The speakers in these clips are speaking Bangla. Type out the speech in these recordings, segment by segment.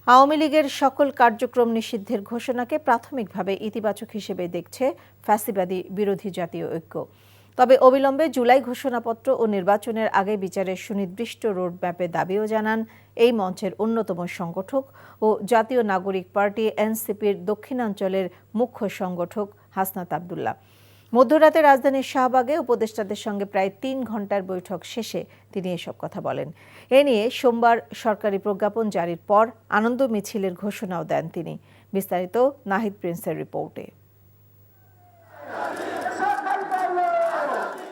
আওয়ামী লীগের সকল কার্যক্রম নিষিদ্ধের ঘোষণাকে প্রাথমিকভাবে ইতিবাচক হিসেবে দেখছে ফ্যাসিবাদী বিরোধী জাতীয় ঐক্য। তবে অবিলম্বে জুলাই ঘোষণাপত্র ও নির্বাচনের আগে বিচারের সুনির্দিষ্ট রোডম্যাপের দাবিও জানান এই মঞ্চের অন্যতম সংগঠক ও জাতীয় নাগরিক পার্টি এনসিপির দক্ষিণাঞ্চলের মুখ্য সংগঠক হাসনাত আব্দুল্লাহ। মধ্যরাতে রাজধানীর শাহবাগে উপদেষ্টাদের সঙ্গে প্রায় ৩ ঘণ্টার বৈঠক শেষে তিনি এসব কথা বলেন। এ নিয়ে সোমবার সরকারি প্রজ্ঞাপন জারির পর আনন্দ মিছিলের ঘোষণাও দেন তিনি। বিস্তারিত নাহিদ প্রিন্সের রিপোর্টে।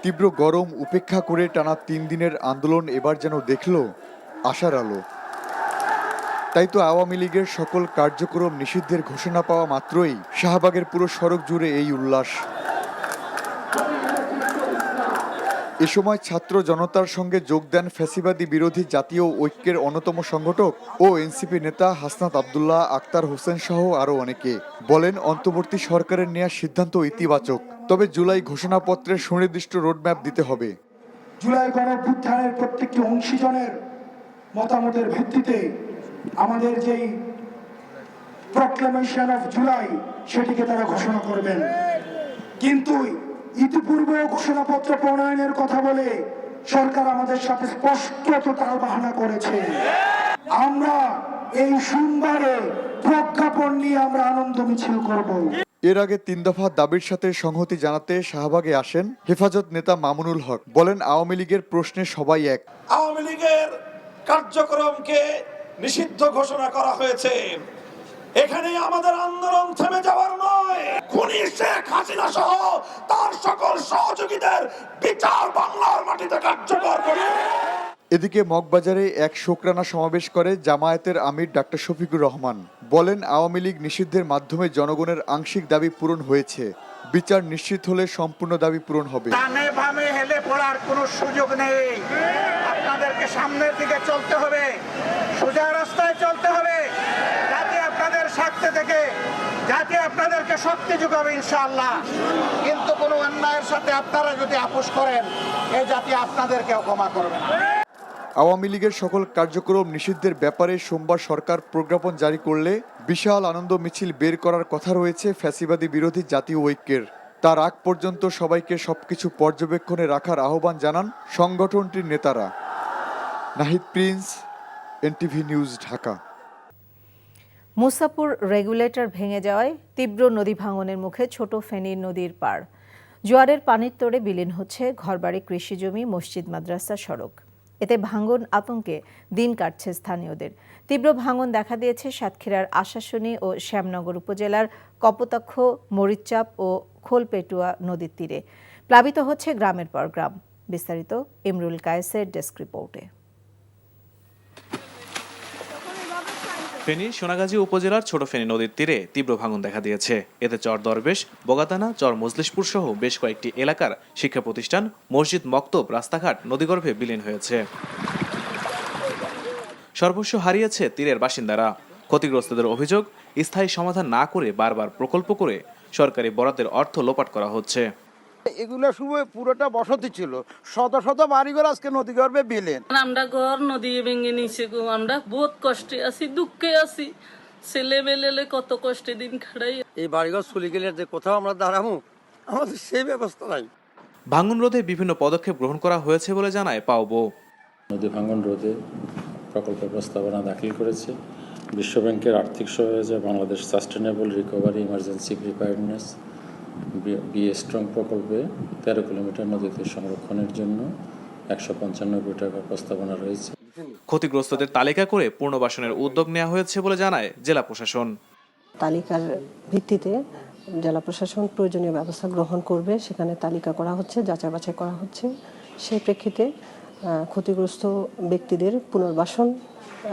তীব্র গরম উপেক্ষা করে টানা ৩ দিনের আন্দোলন এবার যেন দেখল আশার আলো। তাই তো আওয়ামী লীগের সকল কার্যক্রম নিষিদ্ধের ঘোষণা পাওয়া মাত্রই শাহবাগের পুরো সড়ক জুড়ে এই উল্লাস। এ সময় ছাত্র জনতার সঙ্গে যোগ দেন ফ্যাসিবাদী বিরোধী জাতীয় ঐক্যের অন্যতম সংগঠক ও এনসিপি নেতা হাসনাত আব্দুল্লাহ, আক্তার হোসেন সহ আরও অনেকে। বলেন, অন্তর্বর্তী সরকারের নেওয়া সিদ্ধান্ত ইতিবাচক, তবে জুলাই ঘোষণাপত্রের সুনির্দিষ্ট রোডম্যাপ দিতে হবে। জুলাই গণঅভ্যুত্থানের প্রত্যেকটি অংশীজনের মতামতের ভিত্তিতে আমাদের যেই প্রক্লেমেশন অফ জুলাই সেটিকে তারা ঘোষণা করবেন, কিন্তু ইতিপূর্বে ঘোষণাপত্র প্রণয়নের কথা বলে সরকার আমাদের সাথে স্পষ্ট টালবাহানা করেছে। আমরা এই সোমবারে প্রজ্ঞাপন নিয়ে আমরা আনন্দ মিছিল করব। এর আগে ৩ দফা দাবির সাথে সংহতি জানাতে শাহবাগে আসেন হেফাজত নেতা মামুনুল হক। বলেন, আওয়ামী লীগের প্রশ্নে সবাই এক। আওয়ামী লীগের কার্যক্রমকে নিষিদ্ধ ঘোষণা করা হয়েছে, এখানে আমাদের আন্দোলন থেমে যাওয়ার নয়। খুনি শেখ হাসিনা সহ তার সকল সহযোগীদের বিচার বাংলার মাটিতে কার্যকর করে। এদিকে মগবাজারে এক শোকরানা সমাবেশ করে জামায়াতের আমির ডাক্তার শফিকুর রহমান। বলেন, আওয়ামী লীগ নিষিদ্ধের মাধ্যমে জনগণের আংশিক দাবি পূরণ হয়েছে, বিচার নিশ্চিত হলে সম্পূর্ণ দাবি পূরণ হবে। ডানে বামে হেলে পড়ার কোনো সুযোগ নেই। আপনাদেরকে সামনের দিকে চলতে হবে, সোজা রাস্তায় চলতে হবে, যাতে আপনাদের স্বার্থে থেকে যাতে আপনাদেরকে শক্তি যোগাবে ইনশাআল্লাহ। কিন্তু কোনো অন্যায়ের সাথে আপনারা যদি আপোষ করেন, এই জাতি আপনাদেরকেও ক্ষমা করবে না। আওয়ামী লীগের সকল কার্যক্রম নিষিদ্ধের ব্যাপারে সোমবার সরকার প্রজ্ঞাপন জারি করলে বিশাল আনন্দ মিছিল বের করার কথা রয়েছে ফ্যাসিবাদী বিরোধী জাতীয় ঐক্যের। তার আগ পর্যন্ত সবাইকে সবকিছু পর্যবেক্ষণে রাখার আহ্বান জানান সংগঠনটির নেতারা। Nahid Prince, NTV news, Dhaka. Musapur regulator ভেঙে যাওয়ায় তীব্র নদী ভাঙনের মুখে ছোট ফেনী নদীর পাড়। জোয়ারের পানির তোড়ে বিলীন হচ্ছে ঘরবাড়ি, কৃষিজমি, মসজিদ, মাদ্রাসা, সড়ক। এতে ভাঙন আতঙ্কে দিন কাটছে স্থানীয়দের। তীব্র ভাঙন দেখা দিয়েছে সাতক্ষীরার আশাশুনি ও শ্যামনগর উপজেলার কপোতাক্ষ, মরিচচাপ ও খোলপেটুয়া নদীর তীরে। প্লাবিত হচ্ছে গ্রামের পর গ্রাম। বিস্তারিত ইমরুল কায়েসের ডেস্ক রিপোর্টে। ফেনী সোনাগাজী উপজেলার ছোট ফেনী নদীর তীরে তীব্র ভাঙন দেখা দিয়েছে। এতে চর দরবেশ, বগাতানা, চর মজলিশপুর সহ বেশ কয়েকটি এলাকার শিক্ষা প্রতিষ্ঠান, মসজিদ, মক্তব, রাস্তাঘাট নদীগর্ভে বিলীন হয়েছে। সর্বস্ব হারিয়েছে তীরের বাসিন্দারা। ক্ষতিগ্রস্তদের অভিযোগ, স্থায়ী সমাধান না করে বারবার প্রকল্প করে সরকারি বরাদ্দের অর্থ লোপাট করা হচ্ছে। এগুলো সময় পুরোটা বসতি ছিল, শত শত বাড়িঘর আজকে নদী গর্ভে বিলেন। আমরা ঘর নদী ভেঙে নিচে গো, আমরা বহুত কষ্টে আছি, দুঃখে আছি, ছেলে বেলেলে কত কষ্টে দিন খাড়াই। এই বাড়িঘর চলে গেলে যে কোথাও আমরা দাঁড়াবো, আমাদের সেই ব্যবস্থা নাই। ভাঙন রোধে বিভিন্ন পদক্ষেপ গ্রহণ করা হয়েছে বলে জানায় পাওবো। নদী ভাঙন রোধে প্রকল্প প্রস্তাবনা দাখিল করেছে। বিশ্বব্যাংকের আর্থিক সহায়তায় Bangladesh sustainable recovery emergency preparedness strong প্রকল্পে 13 কিলোমিটার নদীতে সংরক্ষণের জন্য 195 কোটি টাকার প্রস্তাবনা রয়েছে। ক্ষতিগ্রস্তদের তালিকা করে পুনর্বাসনের উদ্যোগ নেওয়া হয়েছে বলে জানায় জেলা প্রশাসন। তালিকার ভিত্তিতে জেলা প্রশাসন প্রয়োজনীয় ব্যবস্থা গ্রহণ করবে, সেখানে তালিকা করা হচ্ছে, যাচাই বাছাই করা হচ্ছে। সেই প্রেক্ষিতে ক্ষতিগ্রস্ত ব্যক্তিদের পুনর্বাসন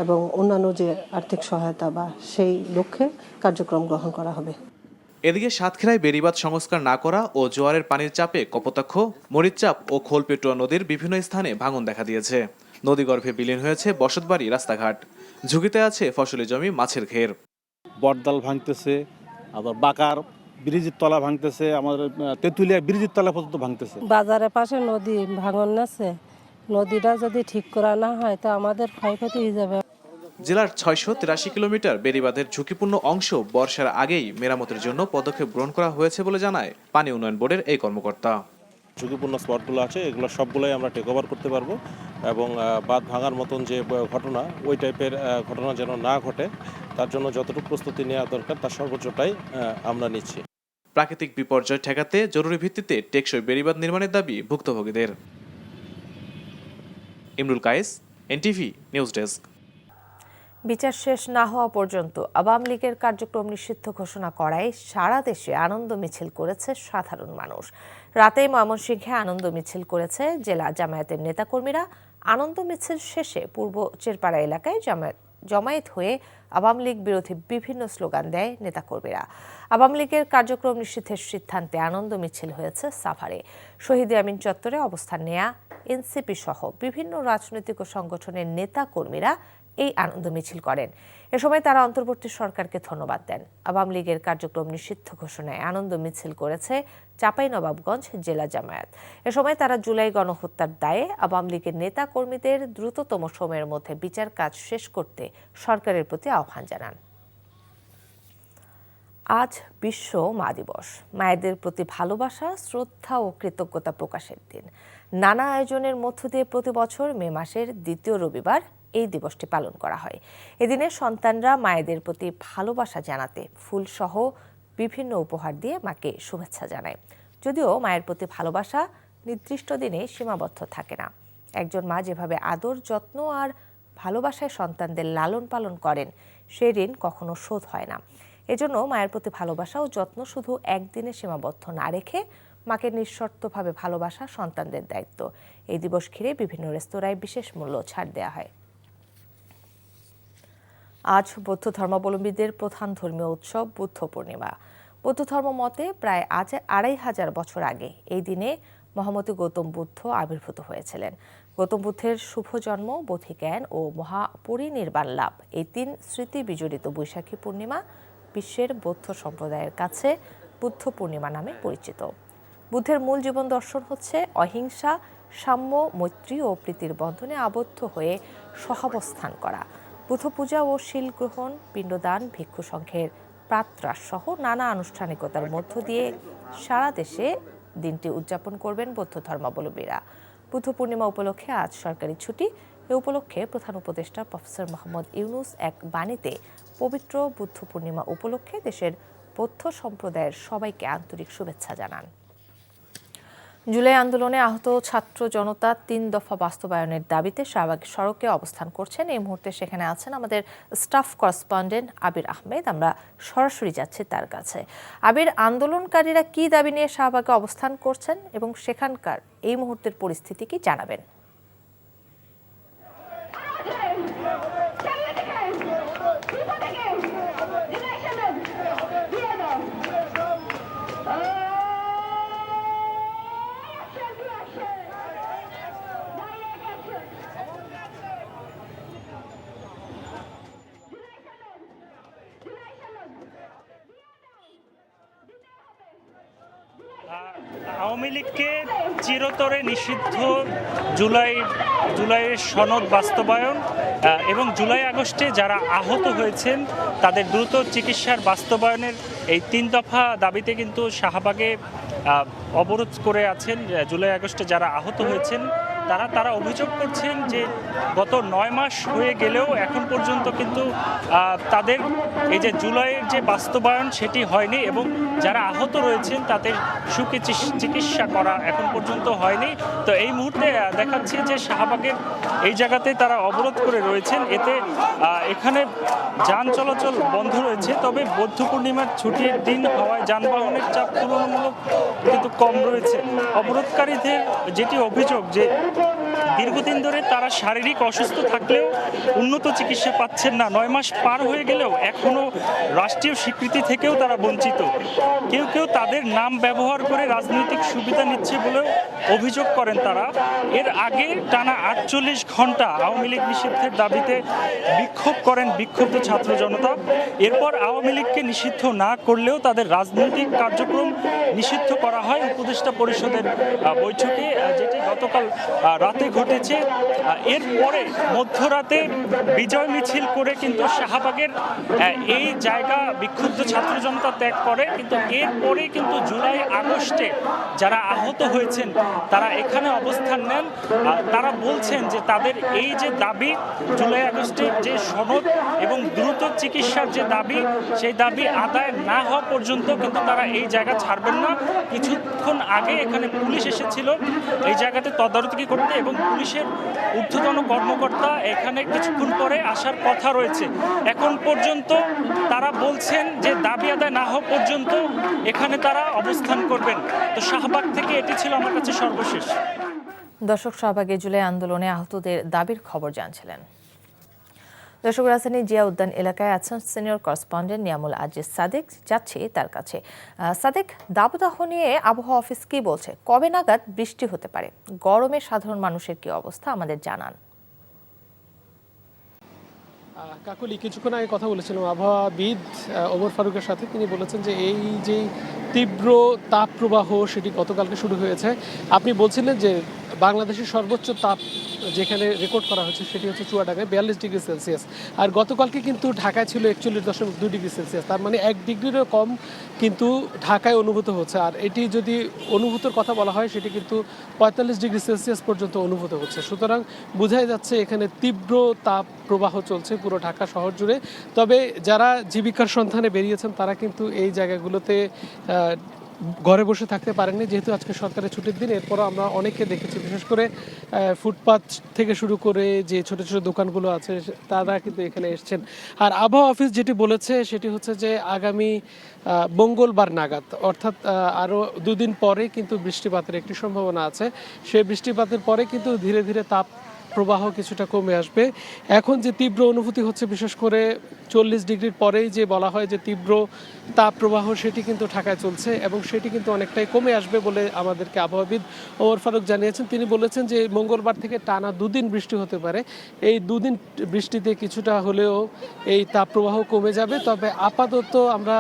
এবং অন্যান্য যে আর্থিক সহায়তা বা সেই লক্ষ্যে কার্যক্রম গ্রহণ করা হবে। এদিকে সাতক্ষীরায় বেড়িবাঁধ সংস্কার না করা ও জোয়ারের পানির চাপে কপোতাক্ষ, মরিচচাপ ও খোলপেটুয়া নদীর বিভিন্ন স্থানে ভাঙন দেখা দিয়েছে। নদীগর্ভে বিলীন হয়েছে বসতবাড়ি, রাস্তাঘাট। ঝুঁকিতে আছে ফসলি জমি, মাছের ঘের। বটদাল ভাঙতেছে, আবার বাকার ব্রিজের তলা ভাঙতেছে, আমাদের তেঁতুলিয়া ব্রিজের তলা পর্যন্ত ভাঙতেছে। বাজারের পাশে নদী ভাঙন আছে, নদীটা যদি ঠিক করা না হয় তা আমাদের ক্ষয়ক্ষতি হয়ে যাবে। জেলার 683 কিলোমিটার বেড়িবাঁধের ঝুঁকিপূর্ণ অংশ বর্ষার আগেই মেরামতের জন্য পদক্ষেপ গ্রহণ করা হয়েছে বলে জানায় পানি উন্নয়ন বোর্ডের এই কর্মকর্তা। ঝুঁকিপূর্ণ স্পটগুলো আছে এগুলো সবগুলোই আমরা টেক ওভার করতে পারবো এবং বাঁধ ভাঙার মতন যে ঘটনা ওই টাইপের ঘটনা যেন না ঘটে তার জন্য যতটুকু প্রস্তুতি নেওয়া দরকার তার সর্বোচ্চটাই আমরা নিচ্ছি। প্রাকৃতিক বিপর্যয় ঠেকাতে জরুরি ভিত্তিতে টেকসই বেড়িবাঁধ নির্মাণের দাবি ভুক্তভোগীদের। Imrul Kayes, NTV news desk. বিচার শেষ না হওয়া পর্যন্ত আওয়ামী লীগের কার্যক্রম নিষিদ্ধ ঘোষণা করায় সারা দেশে আনন্দ মিছিল করেছে সাধারণ মানুষ। রাতেই ময়মনসিংহে আনন্দ মিছিল করেছে জেলা জামায়াতের নেতাকর্মীরা। আনন্দ মিছিল শেষে পূর্ব চেরপাড়া এলাকায় জমায়েত হয়ে আওয়ামী লীগ বিরোধী বিভিন্ন স্লোগান দেয় নেতাকর্মীরা। আওয়ামী লীগের কার্যক্রম নিষিদ্ধের সিদ্ধান্তে আনন্দ মিছিল হয়েছে সাভারে। শহীদ আমিন চত্বরে অবস্থান নেয়া এনসিপি সহ বিভিন্ন রাজনৈতিক সংগঠনের নেতাকর্মীরা এই আনন্দ মিছিল করেন। এ সময় তারা অন্তর্বর্তী সরকারকে ধন্যবাদ দেন। আওয়ামী লীগের কার্যক্রম নিষিদ্ধ ঘোষণায় আনন্দ মিছিল করেছে চাঁপাইনবাবগঞ্জ জেলা জামায়াত। এ সময় তারা জুলাই গণহত্যার দায়ে আওয়ামী লীগের নেতা কর্মীদের দ্রুততম সময়ের মধ্যে বিচার কাজ শেষ করতে সরকারের প্রতি আহ্বান জানান। আজ বিশ্ব মা দিবস। মায়েদের প্রতি ভালোবাসা, শ্রদ্ধা ও কৃতজ্ঞতা প্রকাশের দিন। নানা আয়োজনের মধ্য দিয়ে প্রতি বছর মে মাসের দ্বিতীয় রবিবার এই দিবসটি পালন করা হয়। এদিনে সন্তানরা মায়েদের প্রতি ভালোবাসা জানাতে ফুলসহ বিভিন্ন উপহার দিয়ে মাকে শুভেচ্ছা জানায়। যদিও মায়ের প্রতি ভালোবাসা নির্দিষ্ট দিনে সীমাবদ্ধ থাকে না। একজন মা যেভাবে আদর, যত্ন আর ভালোবাসায় সন্তানদের লালন পালন করেন, সেই ঋণ কখনো শোধ হয় না। এজন্য মায়ের প্রতি ভালোবাসা ও যত্ন শুধু একদিনে সীমাবদ্ধ না রেখে মাকে নিঃশর্তভাবে ভালোবাসা সন্তানদের দায়িত্ব। এই দিবস ঘিরে বিভিন্ন রেস্তোরাঁয় বিশেষ মূল্য ছাড় দেওয়া হয়। আজ বৌদ্ধ ধর্মাবলম্বীদের প্রধান ধর্মীয় উৎসব বুদ্ধ পূর্ণিমা। বৌদ্ধ ধর্ম মতে প্রায় 2500 বছর আগে এই দিনে মহামতি গৌতম বুদ্ধ আবির্ভূত হয়েছিলেন। গৌতম বুদ্ধের শুভ জন্ম, বোধিজ্ঞান ও মহাপরিনির্বাণ লাভ, এই 3 স্মৃতি বিজড়িত বৈশাখী পূর্ণিমা বিশ্বের বৌদ্ধ সম্প্রদায়ের কাছে বুদ্ধ পূর্ণিমা নামে পরিচিত। বুদ্ধের মূল জীবন দর্শন হচ্ছে অহিংসা, সাম্য, মৈত্রী ও প্রীতির বন্ধনে আবদ্ধ হয়ে সহাবস্থান করা। বুদ্ধ পূজা ও শিল গ্রহণ, পিণ্ডদান, ভিক্ষু সংঘের প্রাতরাশ সহ নানা আনুষ্ঠানিকতার মধ্য দিয়ে সারা দেশে দিনটি উদযাপন করবেন বৌদ্ধ ধর্মাবলম্বীরা। বুদ্ধ পূর্ণিমা উপলক্ষে আজ সরকারি ছুটি। এ উপলক্ষে প্রধান উপদেষ্টা প্রফেসর মোহাম্মদ ইউনুস এক বাণীতে পবিত্র বুদ্ধ পূর্ণিমা উপলক্ষে দেশের বৌদ্ধ সম্প্রদায়ের সবাইকে আন্তরিক শুভেচ্ছা জানান। জুলাই আন্দোলনে আহত ছাত্র জনতা 3 দফা বাস্তবায়নের দাবিতে শাহবাগ সড়কে অবস্থান করছেন। এই মুহূর্তে সেখানে আছেন আমাদের স্টাফ করেসপন্ডেন্ট আবির আহমেদ। আমরা সরাসরি যাচ্ছি তার কাছে। আবির, আন্দোলনকারীরা কি দাবি নিয়ে শাহবাগে অবস্থান করছেন এবং সেখানকার এই মুহূর্তের পরিস্থিতি কি জানাবেন? আওয়ামী লীগকে চিরতরে নিষিদ্ধ জুলাইয়ের সনদ বাস্তবায়ন এবং জুলাই আগস্টে যারা আহত হয়েছেন তাদের দ্রুত চিকিৎসার বাস্তবায়নের এই 3 দফা দাবিতে কিন্তু শাহবাগে অবরোধ করে আছেন জুলাই আগস্টে যারা আহত হয়েছেন তারা অভিযোগ করছেন যে গত 9 মাস হয়ে গেলেও এখন পর্যন্ত কিন্তু তাদের এই যে জুলাইয়ের যে বাস্তবায়ন সেটি হয়নি এবং যারা আহত রয়েছেন তাদের চিকিৎসা করা এখন পর্যন্ত হয়নি। তো এই মুহূর্তে দেখাচ্ছি যে শাহবাগের এই জায়গাতে তারা অবরোধ করে রয়েছেন। এতে এখানে যান চলাচল বন্ধ রয়েছে, তবে বৌদ্ধ পূর্ণিমার ছুটির দিন হওয়ায় যানবাহনের চাপ তুলনামূলক কিন্তু কম রয়েছে। অবরোধকারীদের যেটি অভিযোগ যে দীর্ঘদিন ধরে তারা শারীরিক অসুস্থ থাকলেও উন্নত চিকিৎসা পাচ্ছেন না। 9 মাস পার হয়ে গেলেও এখনও রাষ্ট্রীয় স্বীকৃতি থেকেও তারা বঞ্চিত। কেউ তাদের নাম ব্যবহার করে রাজনৈতিক সুবিধা নিচ্ছে বলেও অভিযোগ করেন তারা। এর আগে টানা 48 ঘন্টা আওয়ামী লীগ নিষিদ্ধের দাবিতে বিক্ষোভ করেন বিক্ষুব্ধ ছাত্র জনতা। এরপর আওয়ামী লীগকে নিষিদ্ধ না করলেও তাদের রাজনৈতিক কার্যক্রম নিষিদ্ধ করা হয় উপদেষ্টা পরিষদের বৈঠকে, যেটি গতকাল রাতে যে ঘটেছে, এরপরে মধ্যরাতে বিজয় মিছিল করে কিন্তু শাহবাগের এই জায়গা বিক্ষুব্ধ ছাত্র জনতা ত্যাগ করে, কিন্তু এরপরে কিন্তু জুলাই আগস্টে যারা আহত হয়েছেন তারা এখানে অবস্থান নেন। তারা বলছেন যে তাদের এই যে দাবি, জুলাই আগস্টের যে সনদ এবং দ্রুত চিকিৎসার যে দাবি, সেই দাবি আদায় না হওয়া পর্যন্ত কিন্তু তারা এই জায়গা ছাড়বেন না। কিছুক্ষণ আগে এখানে পুলিশ এসেছিল এই জায়গাতে তদারকি করতে, এবং পুলিশের ঊর্ধ্বতন কর্মকর্তা এখানে কিছুক্ষণ পরে আসার কথা রয়েছে। এখন পর্যন্ত তারা বলছেন যে দাবি আদায় না হওয়া পর্যন্ত এখানে তারা অবস্থান করবেন। তো শাহবাগ থেকে এটি ছিল আমার কাছে সর্বশেষ। দর্শক, শাহবাগে জুলাই আন্দোলনে আহতদের দাবির খবর জানছিলেন। দর্শক, রাজধানী জিয়া উদ্যান এলাকায় আছেন সিনিয়র করেসপন্ডেন্ট নিয়ামুল আজিজ সাদেক। যাচ্ছি তার কাছে। সাদেক, দাবদাহ নিয়ে আবহাওয়া অফিস কি বলছে? কবে নাগাদ বৃষ্টি হতে পারে? গরমে সাধারণ মানুষের কি অবস্থা আমাদের জানান। কাকলি, কিছুক্ষণ আগে কথা বলেছিলাম আবহাওয়াবিদ ওমর ফারুকের সাথে। তিনি বলেছেন যে এই যে তীব্র তাপ প্রবাহ সেটি গতকালকে শুরু হয়েছে। আপনি বলছিলেন যে বাংলাদেশের সর্বোচ্চ তাপ যেখানে রেকর্ড করা হচ্ছে সেটি হচ্ছে চুয়াডাঙ্গায় 42 ডিগ্রি সেলসিয়াস, আর গতকালকে কিন্তু ঢাকায় ছিল 41.2 ডিগ্রি সেলসিয়াস। তার মানে 1 ডিগ্রিরও কম কিন্তু ঢাকায় অনুভূত হচ্ছে। আর এটি যদি অনুভূতির কথা বলা হয় সেটি কিন্তু 45 ডিগ্রি সেলসিয়াস পর্যন্ত অনুভূত হচ্ছে। সুতরাং বোঝাই যাচ্ছে এখানে তীব্র তাপ প্রবাহ চলছে পুরো ঢাকা শহর জুড়ে। তবে যারা জীবিকার সন্ধানে বেরিয়েছেন তারা কিন্তু এই জায়গাগুলোতে ঘরে বসে থাকতে পারেননি, যেহেতু আজকে সরকারের ছুটির দিন। এরপরও আমরা অনেককে দেখেছি, বিশেষ করে ফুটপাথ থেকে শুরু করে যে ছোট ছোট দোকানগুলো আছে তারা কিন্তু এখানে এসছেন। আর আবহাওয়া অফিস যেটি বলেছে সেটি হচ্ছে যে আগামী মঙ্গলবার নাগাদ, অর্থাৎ আরও 2 দিন পরে কিন্তু বৃষ্টিপাতের একটি সম্ভাবনা আছে। সেই বৃষ্টিপাতের পরে কিন্তু ধীরে ধীরে তাপ প্রবাহ কিছুটা কমে আসবে। এখন যে তীব্র অনুভূতি হচ্ছে, বিশেষ করে 40 ডিগ্রির পরেই যে বলা হয় যে তীব্র তাপ প্রবাহ, সেটি কিন্তু ঢাকায় চলছে এবং সেটি কিন্তু অনেকটাই কমে আসবে বলে আমাদেরকে আবহাওয়াবিদ ওমর ফারুক জানিয়েছেন। তিনি বলেছেন যে মঙ্গলবার থেকে টানা 2 দিন বৃষ্টি হতে পারে। এই 2 দিন বৃষ্টিতে কিছুটা হলেও এই তাপ প্রবাহ কমে যাবে। তবে আপাতত আমরা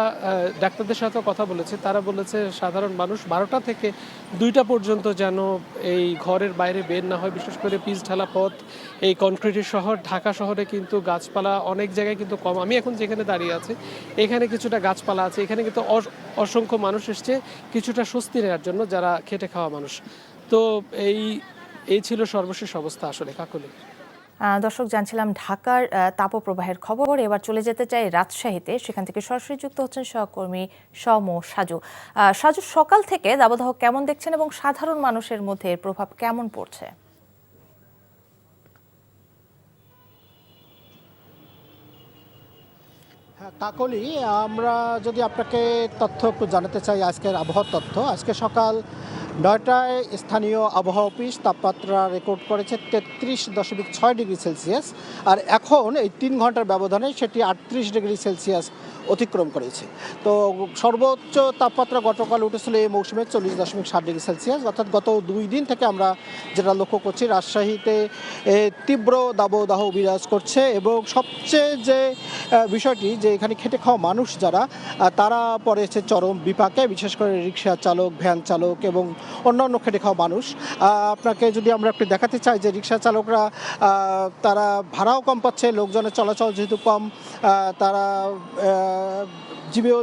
ডাক্তারদের সাথে কথা বলেছি, তারা বলেছে সাধারণ মানুষ 12টা থেকে 2টা পর্যন্ত যেন এই ঘরের বাইরে বের না হয়। বিশেষ করে পিচ ঢালা পথ, এই কনক্রিটের শহর ঢাকা শহরে কিন্তু গাছপালা অনেক জায়গায় কিন্তু কম। আমি এখন যেখানে দাঁড়িয়ে আছি এখানে কিছুটা গাছপালা আছে, এখানে কিন্তু অসংখ্য মানুষ এসছে কিছুটা স্বস্তি নেওয়ার জন্য, যারা খেটে খাওয়া মানুষ। তো এই ছিল সর্বশেষ অবস্থা আসলে কাকলি। দর্শক, জানছিলাম ঢাকার তাপপ্রবাহের খবর। এবার চলে যেতে চাই রাজশাহীতে, সেখান থেকে সরাসরি যুক্ত হচ্ছেন সহকর্মী সম সাজু। সাজু, সকাল থেকে দাবদাহ কেমন দেখছেন এবং সাধারণ মানুষের মধ্যে এর প্রভাব কেমন পড়ছে? কাকলি, আমরা যদি আপনাকে তথ্য একটু জানাতে চাই, আজকের আবহাওয়ার তথ্য। আজকে সকাল 9টায় স্থানীয় আবহাওয়া অফিস তাপমাত্রা রেকর্ড করেছে 33.6 ডিগ্রি সেলসিয়াস, আর এখন এই 3 ঘন্টার ব্যবধানে সেটি 38 ডিগ্রি সেলসিয়াস অতিক্রম করেছে। তো সর্বোচ্চ তাপমাত্রা গতকাল উঠেছিল এই মৌসুমে 40.7 ডিগ্রি সেলসিয়াস। অর্থাৎ গত 2 দিন থেকে আমরা যেটা লক্ষ্য করছি, রাজশাহীতে তীব্র দাবদাহ বিরাজ করছে। এবং সবচেয়ে যে বিষয়টি, যে এখানে খেটে খাওয়া মানুষ যারা, তারা পড়েছে চরম বিপাকে, বিশেষ করে রিক্সা চালক, ভ্যান চালক এবং অন্যান্য খেটে খাওয়া মানুষ। আপনাকে যদি আমরা একটু দেখাতে চাই যে রিক্সা চালকরা, তারা ভাড়াও কম পাচ্ছে, লোকজনের চলাচল যেহেতু কম, তারা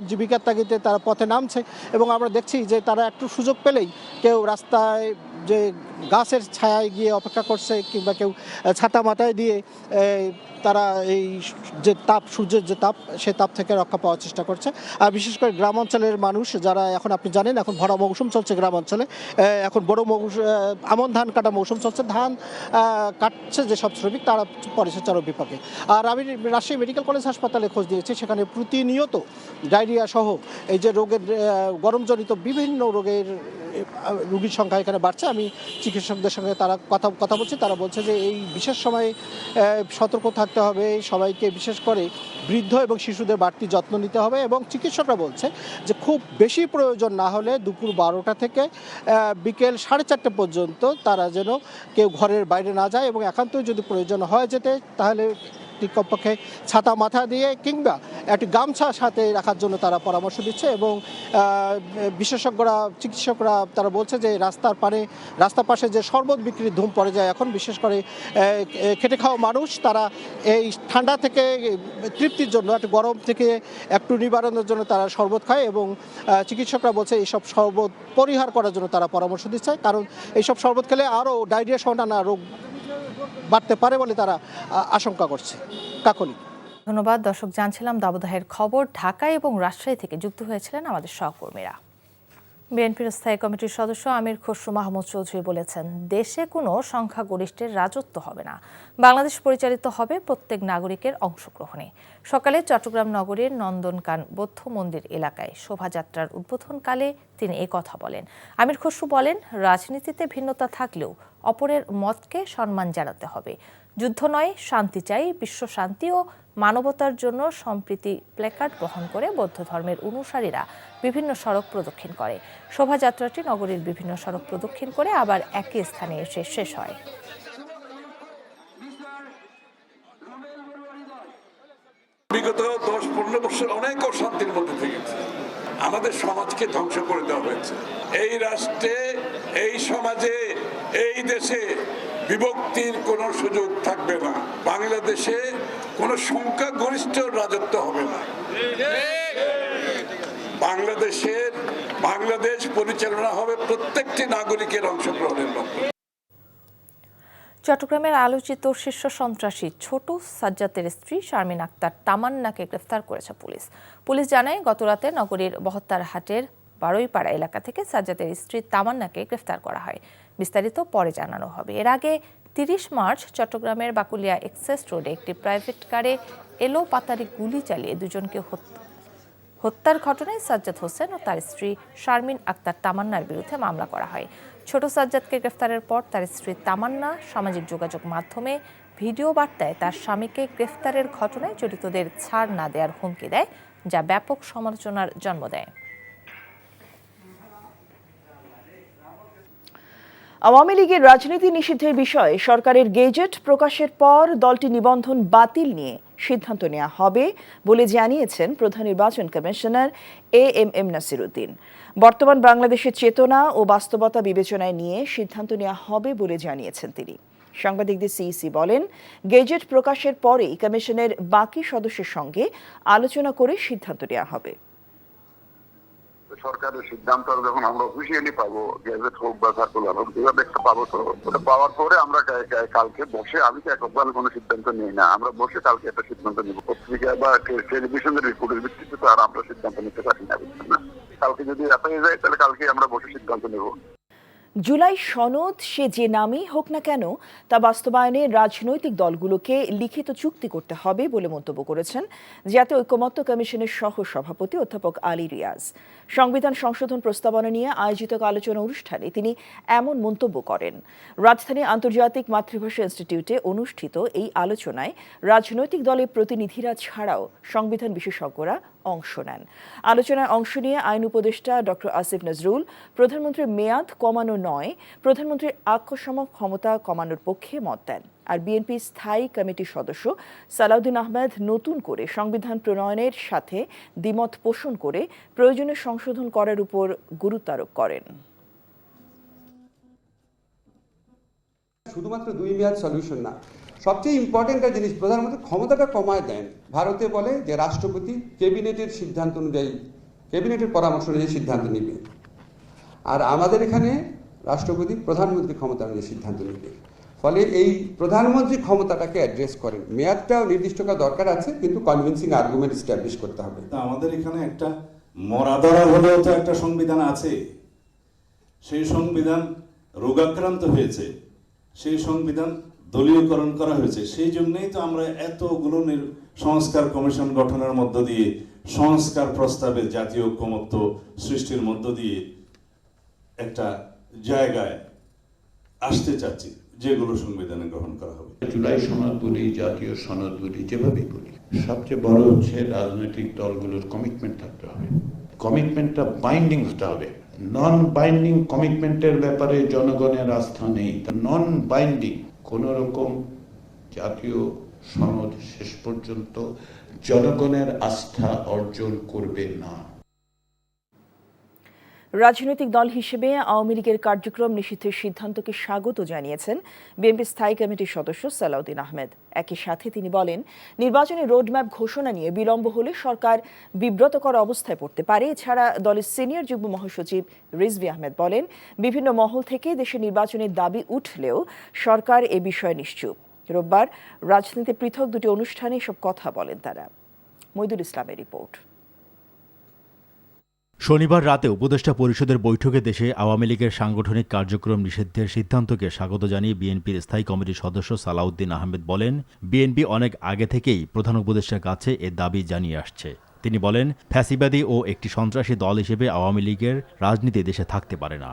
জীবিকার তাগিদে তারা পথে নামছে। এবং আমরা দেখছি যে তারা একটু সুযোগ পেলেই কেউ রাস্তায় যে গাছের ছায়ায় গিয়ে অপেক্ষা করছে, কিংবা কেউ ছাতা মাথায় দিয়ে তারা এই যে তাপ, সূর্যের যে তাপ, সে তাপ থেকে রক্ষা পাওয়ার চেষ্টা করছে। আর বিশেষ করে গ্রাম অঞ্চলের মানুষ যারা, এখন আপনি জানেন এখন ভরা মৌসুম চলছে গ্রাম অঞ্চলে, এখন বড় আমন ধান কাটা মৌসুম চলছে, ধান কাটছে যেসব শ্রমিক, তারা পড়েছে চরম বিপাকে। আর আমি রাজশাহী মেডিকেল কলেজ হাসপাতালে খোঁজ দিয়েছি, সেখানে প্রতিনিয়ত ডায়রিয়া সহ এই যে রোগের, গরমজনিত বিভিন্ন রোগের রোগীর সংখ্যা এখানে বাড়ছে। আমি চিকিৎসকদের সঙ্গে কথা বলছি, তারা বলছে যে এই বিশেষ সময়ে সতর্ক থাকতে হবে সবাইকে, বিশেষ করে বৃদ্ধ এবং শিশুদের বাড়তি যত্ন নিতে হবে। এবং চিকিৎসকরা বলছে যে খুব বেশি প্রয়োজন না হলে দুপুর 12টা থেকে বিকেল 4:30 পর্যন্ত তারা যেন কেউ ঘরের বাইরে না যায়, এবং একান্তই যদি প্রয়োজন হয় যেতে, তাহলে একটি কমপক্ষে ছাতা মাথা দিয়ে কিংবা একটি গামছা সাথে রাখার জন্য তারা পরামর্শ দিচ্ছে। এবং বিশেষজ্ঞরা, চিকিৎসকরা তারা বলছে যে রাস্তার পাশে যে শরবত বিক্রির ধুম পড়ে যায় এখন, বিশেষ করে খেটে খাওয়া মানুষ, তারা এই ঠান্ডা থেকে তৃপ্তির জন্য, একটু গরম থেকে একটু নিবারণের জন্য তারা শরবত খায়। এবং চিকিৎসকরা বলছে এইসব শরবত পরিহার করার জন্য তারা পরামর্শ দিচ্ছে, কারণ এইসব শরবত খেলে আরও ডায়রিয়া সহ নানা রোগ বাড়তে পারে বলে তারা আশঙ্কা করছে। কাকলি। ধন্যবাদ। দর্শক, জানছিলাম দাবদাহের খবর। ঢাকা এবং রাজশাহী থেকে যুক্ত হয়েছিলেন আমাদের সহকর্মীরা। বিএনপির স্থায়ী কমিটির সদস্য আমির খসরু মাহমুদ চৌধুরী বলেছেন, দেশে কোনো সংখ্যাগরিষ্ঠের রাজত্ব হবে না, বাংলাদেশ পরিচালিত হবে প্রত্যেক নাগরিকের অংশগ্রহণে। সকালে চট্টগ্রাম নগরীর নন্দনকান বৌদ্ধ মন্দির এলাকায় শোভাযাত্রার উদ্বোধনকালে তিনি এ কথা বলেন। আমির খসরু বলেন, রাজনীতিতে ভিন্নতা থাকলেও অপরের মতকে সম্মান জানাতে হবে। যুদ্ধ নয়, শান্তি চাই, বিশ্ব শান্তি ও মানবতার জন্য সম্প্রীতি প্ল্যাকার্ড বহন করে বৌদ্ধ ধর্মের অনুসারীরা বিভিন্ন সড়ক প্রদক্ষিণ করে। শোভাযাত্রাটি নগরীর বিভিন্ন সড়ক প্রদক্ষিণ করে আবার একই স্থানে এসে শেষ হয়। বিগত 10-15 বছর অনেক অশান্তির মধ্যে থেকেছে, আমাদের সমাজকে ধ্বংস করে দেওয়া হয়েছে। এই রাষ্ট্রে, এই সমাজে, এই দেশে বিভক্তির কোনো সুযোগ থাকবে না। বাংলাদেশে কোনো সংখ্যাগরিষ্ঠ রাজত্ব হবে না। বাংলাদেশ পরিচালনা হবে প্রত্যেকটি নাগরিকের অংশগ্রহণের মাধ্যমে। চট্টগ্রামের আলোচিত শীর্ষ সন্ত্রাসী ছোট সাজ্জাদের স্ত্রী শারমিন আক্তার তামান্নাকে গ্রেফতার করেছে পুলিশ। পুলিশ জানায়, গতরাতে নগরীর বহত্তারহাটের বারুইপাড়া এলাকা থেকে সাজ্জাদের স্ত্রী তামান্নাকে গ্রেফতার করা হয়। বিস্তারিত পরে জানানো হবে। এর আগে 30 মার্চ চট্টগ্রামের বাকুলিয়া এক্সেস রোডে একটি প্রাইভেট কারে এলো পাতারি গুলি চালিয়ে দুজনকে হত্যার ঘটনায় সাজ্জাদ হোসেন ও তার স্ত্রী শারমিন আক্তার তামান্নার বিরুদ্ধে মামলা করা হয়। ছোট সাজ্জাদকে গ্রেফতারের পর তার স্ত্রী তামান্না সামাজিক যোগাযোগ মাধ্যমে ভিডিও বার্তায় তার স্বামীকে গ্রেফতারের ঘটনায় জড়িতদের ছাড় না দেওয়ার হুমকি দেয়, যা ব্যাপক সমালোচনার জন্ম দেয়। আওয়ামী লীগের রাজনীতি নিষিদ্ধের বিষয়ে সরকারের গেজেট প্রকাশের পর দলটি নিবন্ধন বাতিল নিয়ে সিদ্ধান্ত নেওয়া হবে বলে জানিয়েছেন প্রধান নির্বাচন কমিশনার এএমএম নাসির উদ্দিন। বর্তমান বাংলাদেশের চেতনা ও বাস্তবতা বিবেচনায় নিয়ে সিদ্ধান্ত নেওয়া হবে বলে জানিয়েছেন তিনি। সাংবাদিকদের সিইসি বলেন, গেজেট প্রকাশের পরেই কমিশনের বাকি সদস্যের সঙ্গে আলোচনা করে সিদ্ধান্ত নেওয়া হবে। সরকারের সিদ্ধান্ত যখন আমরা অফিসিয়ালি পাবো, গেজেট হোক বা সার্কুলার হোক, যেভাবে একটা পাবো, তো ওটা পাওয়ার পরে আমরা কালকে বসে, আমি তো একবার কোনো সিদ্ধান্ত নিই না, আমরা বসে কালকে একটা সিদ্ধান্ত নিব। পত্রিকা বা টেলিভিশনের রিপোর্টের ভিত্তিতে তো আর আমরা সিদ্ধান্ত নিতে পারি না, বুঝছেন না। কালকে যদি হয়ে যায় তাহলে কালকে আমরা বসে সিদ্ধান্ত নেব। জুলাই সনদ সে যে নামই হোক না কেন, তা বাস্তবায়নে রাজনৈতিক দলগুলোকে লিখিত চুক্তি করতে হবে বলে মন্তব্য করেছেন জাতীয় ঐকমত্য কমিশনের সহ সভাপতি অধ্যাপক আলী রিয়াজ। সংবিধান সংশোধন প্রস্তাবনা নিয়ে আয়োজিত আলোচনা অনুষ্ঠানে তিনি এমন মন্তব্য করেন। রাজধানী আন্তর্জাতিক মাতৃভাষা ইনস্টিটিউটে অনুষ্ঠিত এই আলোচনায় রাজনৈতিক দলের প্রতিনিধিরা ছাড়াও সংবিধান বিশেষজ্ঞরা অংশ নেন। আলোচনায় অংশ নিয়ে আইন উপদেষ্টা ডক্টর আসিফ নজরুল প্রধানমন্ত্রীর মেয়াদ কমানো নয়, প্রধানমন্ত্রীর আক্ষসম ক্ষমতা কমানোর পক্ষে মত দেন। আর বিএনপি স্থায়ী কমিটির সদস্য সালাউদ্দিন আহমেদ নতুন করে সংবিধান প্রণয়নের সাথে দ্বিমত পোষণ করে প্রয়োজনীয় সংশোধন করার উপর গুরুত্ব আরোপ করেন। শুধুমাত্র 2 মেয়াদ সলিউশন না, সবচেয়ে ইম্পর্টেন্ট একটা জিনিস, প্রধানমন্ত্রী ক্ষমতাটা কমায় দেন। ভারতে বলে যে রাষ্ট্রপতি ক্যাবিনেটের সিদ্ধান্ত অনুযায়ী, ক্যাবিনেটের পরামর্শ অনুযায়ী সিদ্ধান্ত নেবে, আর আমাদের এখানে রাষ্ট্রপতি প্রধানমন্ত্রী ক্ষমতা অনুযায়ী সিদ্ধান্ত নেবে। ফলে এই প্রধানমন্ত্রী ক্ষমতাটাকে অ্যাড্রেস করেন। মেয়াদটাও নির্দিষ্ট করা দরকার আছে, কিন্তু কনভিন্সিং আর্গুমেন্ট এস্টাবলিশ করতে হবে। আমাদের এখানে একটা মরাদরা হলেও তো একটা সংবিধান আছে, সেই সংবিধান রোগাক্রান্ত হয়েছে, সেই সংবিধান দলীয়করণ করা হয়েছে। সেই জন্যই তো আমরা এতগুলো সংস্কার কমিশন গঠনের মধ্য দিয়ে, সংস্কার প্রস্তাবে জাতীয় ঐকমত্য সৃষ্টির মধ্য দিয়ে একটা জায়গায় আসতে চাচ্ছি, যেগুলো সংবিধানে গ্রহণ করা হবে। জুলাই সনদ বলি, জাতীয় সনদ বলি, যেভাবেই বলি, সবচেয়ে বড় হচ্ছে রাজনৈতিক দলগুলোর কমিটমেন্ট থাকতে হবে। কমিটমেন্টটা বাইন্ডিং হতে হবে। নন বাইন্ডিং কমিটমেন্টের ব্যাপারে জনগণের আস্থা নেই। নন বাইন্ডিং কোন রকম জাতীয় সনদ শেষ পর্যন্ত জনগণের আস্থা অর্জন করবে না। রাজনৈতিক দল হিসেবে আওয়ামী লীগের কার্যক্রম নিষিদ্ধের সিদ্ধান্তকে স্বাগত জানিয়েছেন বিএনপি স্থায়ী কমিটির সদস্য সালাউদ্দিন আহমেদ। একই সাথে তিনি বলেন, নির্বাচনের রোডম্যাপ ঘোষণা নিয়ে বিলম্ব হলে সরকার বিব্রতকর অবস্থায় পড়তে পারে। এছাড়া দলের সিনিয়র যুগ্ম মহাসচিব রিজভী আহমেদ বলেন, বিভিন্ন মহল থেকে দেশে নির্বাচনের দাবি উঠলেও সরকার এ বিষয়ে নিশ্চুপ। রোববার রাজধানীতে পৃথক দুটি অনুষ্ঠানে এসব কথা বলেন তারা। মইদুল ইসলামের রিপোর্ট। শনিবার রাতে উপদেষ্টা পরিষদের বৈঠকে দেশে আওয়ামী লীগের সাংগঠনিক কার্যক্রম নিষিদ্ধের সিদ্ধান্তকে স্বাগত জানিয়ে বিএনপির স্থায়ী কমিটির সদস্য সালাউদ্দিন আহমেদ বলেন, বিএনপি অনেক আগে থেকেই প্রধান উপদেষ্টার কাছে এ দাবি জানিয়ে আসছে। তিনি বলেন, ফ্যাসিবাদী ও একটি সন্ত্রাসী দল হিসেবে আওয়ামী লীগের রাজনীতি দেশে থাকতে পারে না।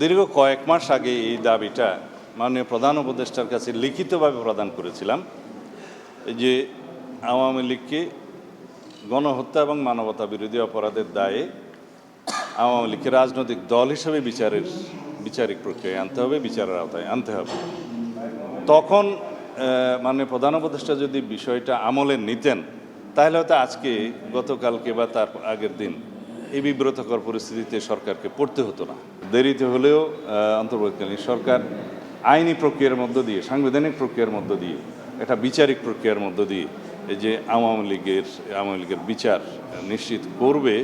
দীর্ঘ কয়েক মাস আগে এই দাবিটা মাননীয় প্রধান উপদেষ্টার কাছে লিখিতভাবে প্রদান করেছিলাম যে আওয়ামী লীগকে গণহত্যা এবং মানবতা বিরোধী অপরাধের দায়ে আওয়ামী লীগকে রাজনৈতিক দল হিসেবে বিচারিক প্রক্রিয়ায় আনতে হবে, বিচারের আওতায় আনতে হবে। তখন মাননীয় প্রধান উপদেষ্টা যদি বিষয়টা আমলে নিতেন তাহলে হয়তো আজকে গতকালকে বা তার আগের দিন এই বিব্রতকর পরিস্থিতিতে সরকারকে পড়তে হতো না। দেরিতে হলেও অন্তর্বর্তীকালীন সরকার আইনি প্রক্রিয়ার মধ্য দিয়ে, সাংবিধানিক প্রক্রিয়ার মধ্য দিয়ে, একটা বিচারিক প্রক্রিয়ার মধ্য দিয়ে এই যে আওয়ামী লীগের বিচার নিশ্চিত করবে,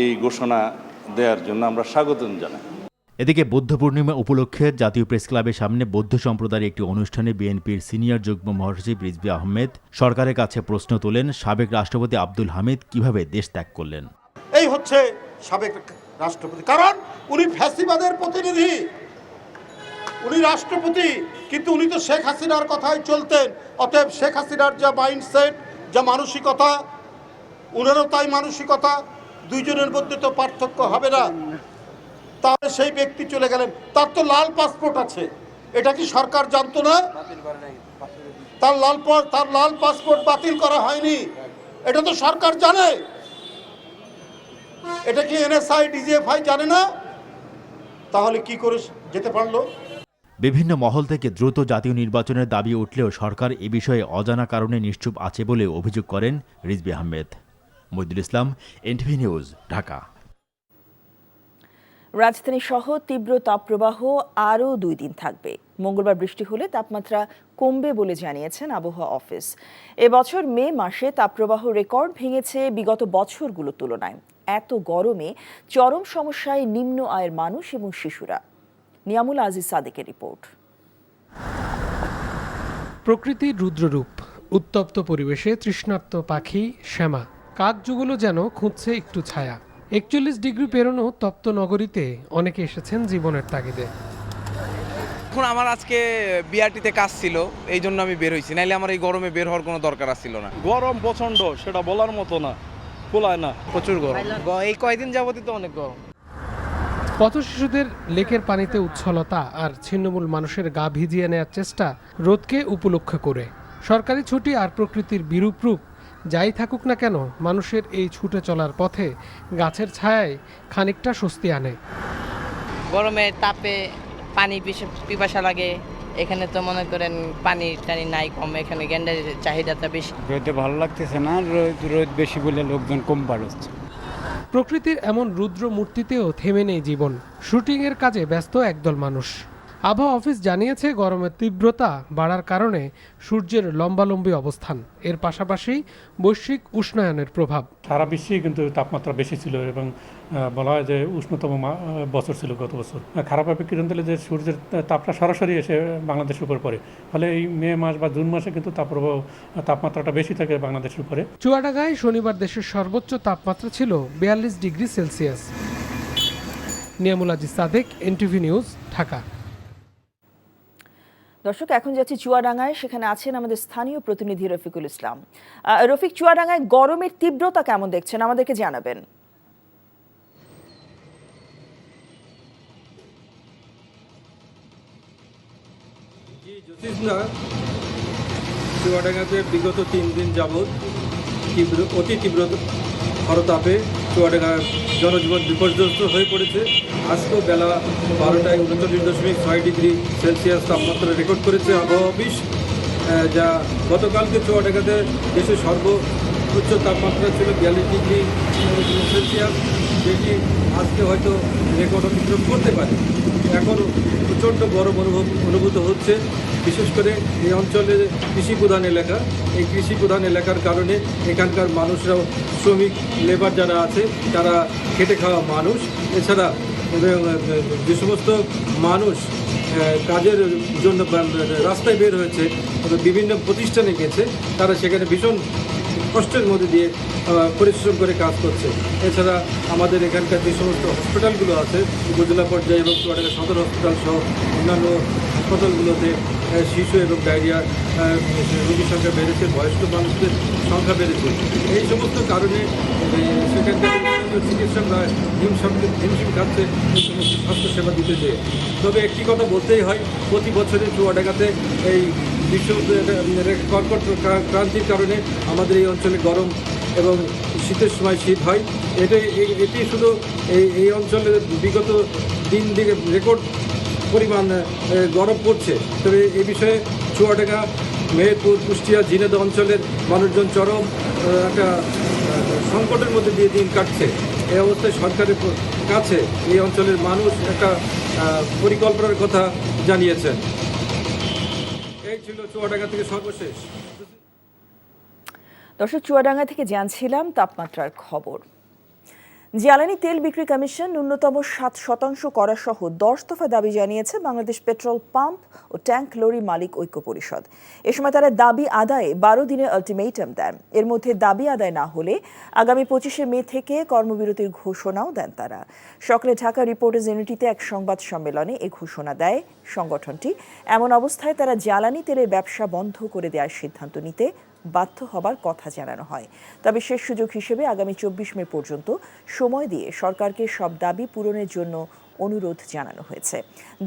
এই ঘোষণা দেওয়ার জন্য আমরা স্বাগতম জানাই। এদিকে বৌদ্ধ পূর্ণিমা উপলক্ষে জাতীয় প্রেস ক্লাবের সামনে বৌদ্ধ সম্প্রদায়ের একটি অনুষ্ঠানে বিএনপির সিনিয়র যুগ্ম মহাসচিব রিজভী আহমেদ সরকারের কাছে প্রশ্ন তোলেন, সাবেক রাষ্ট্রপতি আব্দুল হামিদ কিভাবে দেশ ত্যাগ করলেন। এই হচ্ছে সাবেক রাষ্ট্রপতি, কারণ উনি ফ্যাসিবাদের প্রতিনিধি, উনি রাষ্ট্রপতি, কিন্তু উনি তো শেখ হাসিনার কথাই চলতেন। অতএব শেখ হাসিনার যা মাইন্ডসেট, যা মানসিকতা, উনারও তাই মানসিকতা, দুইজনের মধ্যে তো পার্থক্য হবে না। তাহলে সেই ব্যক্তি চলে গেলেন, তার তো লাল পাসপোর্ট আছে, এটা কি সরকার জানতো না? তার লাল পাসপোর্ট বাতিল করা হয়নি, এটা তো সরকার জানে। এটা কি এনএসআই ডিজিএফআই জানে না? তাহলে কি করে যেতে পারলো? বিভিন্ন মহল থেকে দ্রুত জাতীয় নির্বাচনের দাবি উঠলেও সরকার এ বিষয়ে অজানা কারণে নিশ্চুপ আছে বলে অভিযোগ করেন রিজভী আহমেদ। মইদুল ইসলাম, এনটিভি নিউজ, ঢাকা। রাজধানী সহ তীব্র তাপপ্রবাহ আরও 2 দিন থাকবে। মঙ্গলবার বৃষ্টি হলে তাপমাত্রা কমবে বলে জানিয়েছেন আবহাওয়া অফিস। এবছর মে মাসে তাপপ্রবাহ রেকর্ড ভেঙেছে বিগত বছরগুলোর তুলনায়। এত গরমে চরম সমস্যায় নিম্ন আয়ের মানুষ এবং শিশুরা। নিয়ামুল আজিজ সাদেকের রিপোর্ট। প্রকৃতির রুদ্ররূপ, উত্তপ্ত পরিবেশে তৃষ্ণার্ত পাখি শ্যামা কাকযুগলো যেন খুঁজছে একটু ছায়া। 41 ডিগ্রি পেরোনো তপ্ত নগরীতে অনেকে এসেছেন জীবনের তাগিদে। এখন আমার আজকে বিআরটিতে কাজ ছিল, এই জন্য আমি বের হয়েছি, নাইলে আমার এই গরমে বের হওয়ার কোনো দরকার ছিল না। গরম প্রচন্ড, সেটা বলার মতো না, কুলায় না, প্রচুর গরম। এই কয়েকদিন যাবতই তো অনেক গরম। পথ শিশুদের লেকের পানিতে উচ্ছলতা আর ছিন্নমূল মানুষের গা ভিজিয়ে নেওয়ার চেষ্টা রোদকে উপলক্ষ করে। সরকারি ছুটি আর প্রকৃতির বিরূপ রূপ যাই থাকুক না কেন, মানুষের এই ছুটে চলার পথে গাছের ছায়ায় খানিকটা স্বস্তি আনে। গরমের তাপে পানি পিপাসা লাগে, এখানে তো মনে করেন পানি টানি নাই কম, এখানে গ্যান্ডার চাহিদাটা বেশি। রোদে ভালো লাগতেছে না, রোদ বেশি বলে লোকজন কম বাড়ছে। প্রকৃতির এমন রুদ্র মূর্তিতেও থেমে নেই জীবন। শুটিংয়ের কাজে ব্যস্ত একদল মানুষ। আবহাওয়া অফিস জানিয়েছে, গরমের তীব্রতা বাড়ার কারণে সূর্যের লম্বালম্বী অবস্থান, এর পাশাপাশি বৈশ্বিক উষ্ণায়নের প্রভাব। সারা বিশ্বেই কিন্তু তাপমাত্রা বেশি ছিল এবং বলা হয় যে উষ্ণতম বছর ছিল গত বছর। খারাপভাবে কিরণ দিলে যে সূর্যের তাপটা সরাসরি এসে বাংলাদেশের উপর পড়ে, ফলে এই মে মাস বা জুন মাসে কিন্তু তাপমাত্রাটা বেশি থাকে বাংলাদেশের উপরে। চুয়াডাঙ্গায় শনিবার দেশের সর্বোচ্চ তাপমাত্রা ছিল 42 degree Celsius. Niamul Aziz Sadek, NTV news, Dhaka. দর্শক, এখন যাচ্ছি চুয়াডাঙ্গায়, সেখানে আছেন আমাদের স্থানীয় প্রতিনিধি রফিকুল ইসলাম। রফিক, চুয়াডাঙ্গায় গরমের তীব্রতা কেমন দেখছেন, আমাদেরকে জানাবেন। চুয়াডাঙ্গাতে বিগত 3 দিন যাবৎ অতি তীব্র খরতাপে চুয়াডাঙ্গার জনজীবন বিপর্যস্ত হয়ে পড়েছে। আজকেও বেলা 12টায় 39.6 ডিগ্রি সেলসিয়াস তাপমাত্রা রেকর্ড করেছে আবহাওয়া অফিস। যা গতকালকে চুয়াডাঙ্গাতে দেশের সর্বোচ্চ তাপমাত্রা ছিল 42 ডিগ্রি সেলসিয়াস, যেটি আজকে হয়তো রেকর্ড অতিক্রম করতে পারে। এখন প্রচণ্ড গরম অনুভূত হচ্ছে, বিশেষ করে এই অঞ্চলের কৃষি প্রধান এলাকা। এই কৃষি প্রধান এলাকার কারণে এখানকার মানুষরাও শ্রমিক লেবার যারা আছে তারা খেটে খাওয়া মানুষ। এছাড়া যে সমস্ত মানুষ কাজের জন্য রাস্তায় বের হয়েছে, বিভিন্ন প্রতিষ্ঠানে গেছে, তারা সেখানে ভীষণ কষ্টের মধ্যে দিয়ে পরিশ্রম করে কাজ করছে। এছাড়া আমাদের এখানকার যে সমস্ত হসপিটালগুলো আছে উপজেলা পর্যায়ে এবং চুয়াডাঙ্গা সদর হসপিটাল সহ অন্যান্য হাসপাতালগুলোতে শিশু এবং ডায়রিয়া রোগীর সংখ্যা বেড়েছে, বয়স্ক মানুষদের সংখ্যা বেড়েছে। এই সমস্ত কারণে সেখানকার চিকিৎসকরা হিমশিম খাচ্ছে এই সমস্ত স্বাস্থ্যসেবা দিতে যেয়ে। তবে একটি কথা বলতেই হয়, প্রতি বছরে চুয়াডাঙ্গাতে এই বিশ্ব কর্কট ক্রান্তির কারণে আমাদের এই অঞ্চলে গরম এবং শীতের সময় শীত হয়। এটি শুধু এই অঞ্চলে বিগত দিন দিকে রেকর্ড পরিমাণ গরম পড়ছে। তবে এই বিষয়ে চুয়াডাঙ্গা, মেহেরপুর, কুষ্টিয়া, ঝিনাইদহ অঞ্চলের মানুষজন চরম একটা সংকটের মধ্যে দিয়ে দিন কাটছে। এই অবস্থায় সরকারের কাছে এই অঞ্চলের মানুষ একটা পরিকল্পনার কথা জানিয়েছেন। এই ছিল চুয়াডাঙ্গা থেকে সর্বশেষ। দর্শক, চুয়াডাঙ্গা থেকে জানছিলাম তাপমাত্রার খবর। জ্বালানি তেল বিক্রি কমিশন ন্যূনতম 7% করা সহ 10 দফা দাবি জানিয়েছে বাংলাদেশ পেট্রোল পাম্প ও ট্যাঙ্ক লরি মালিক ঐক্য পরিষদ। এ সময় তারা দাবি আদায়ে 12 দিনের আলটিমেটাম দেন। এর মধ্যে দাবি আদায় না হলে আগামী 25শে মে থেকে কর্মবিরতির ঘোষণাও দেন তারা। সকালে ঢাকা রিপোর্টার্স ইউনিটিতে এক সংবাদ সম্মেলনে এ ঘোষণা দেয় সংগঠনটি। এমন অবস্থায় তারা জ্বালানি তেলের ব্যবসা বন্ধ করে দেওয়ার সিদ্ধান্ত নিতে বাধ্য হবার কথা জানানো হয়। তবে শেষ সুযোগ হিসেবে আগামী 24 মে পর্যন্ত সময় দিয়ে সরকারকে সব দাবি পূরণের জন্য অনুরোধ জানানো হয়েছে।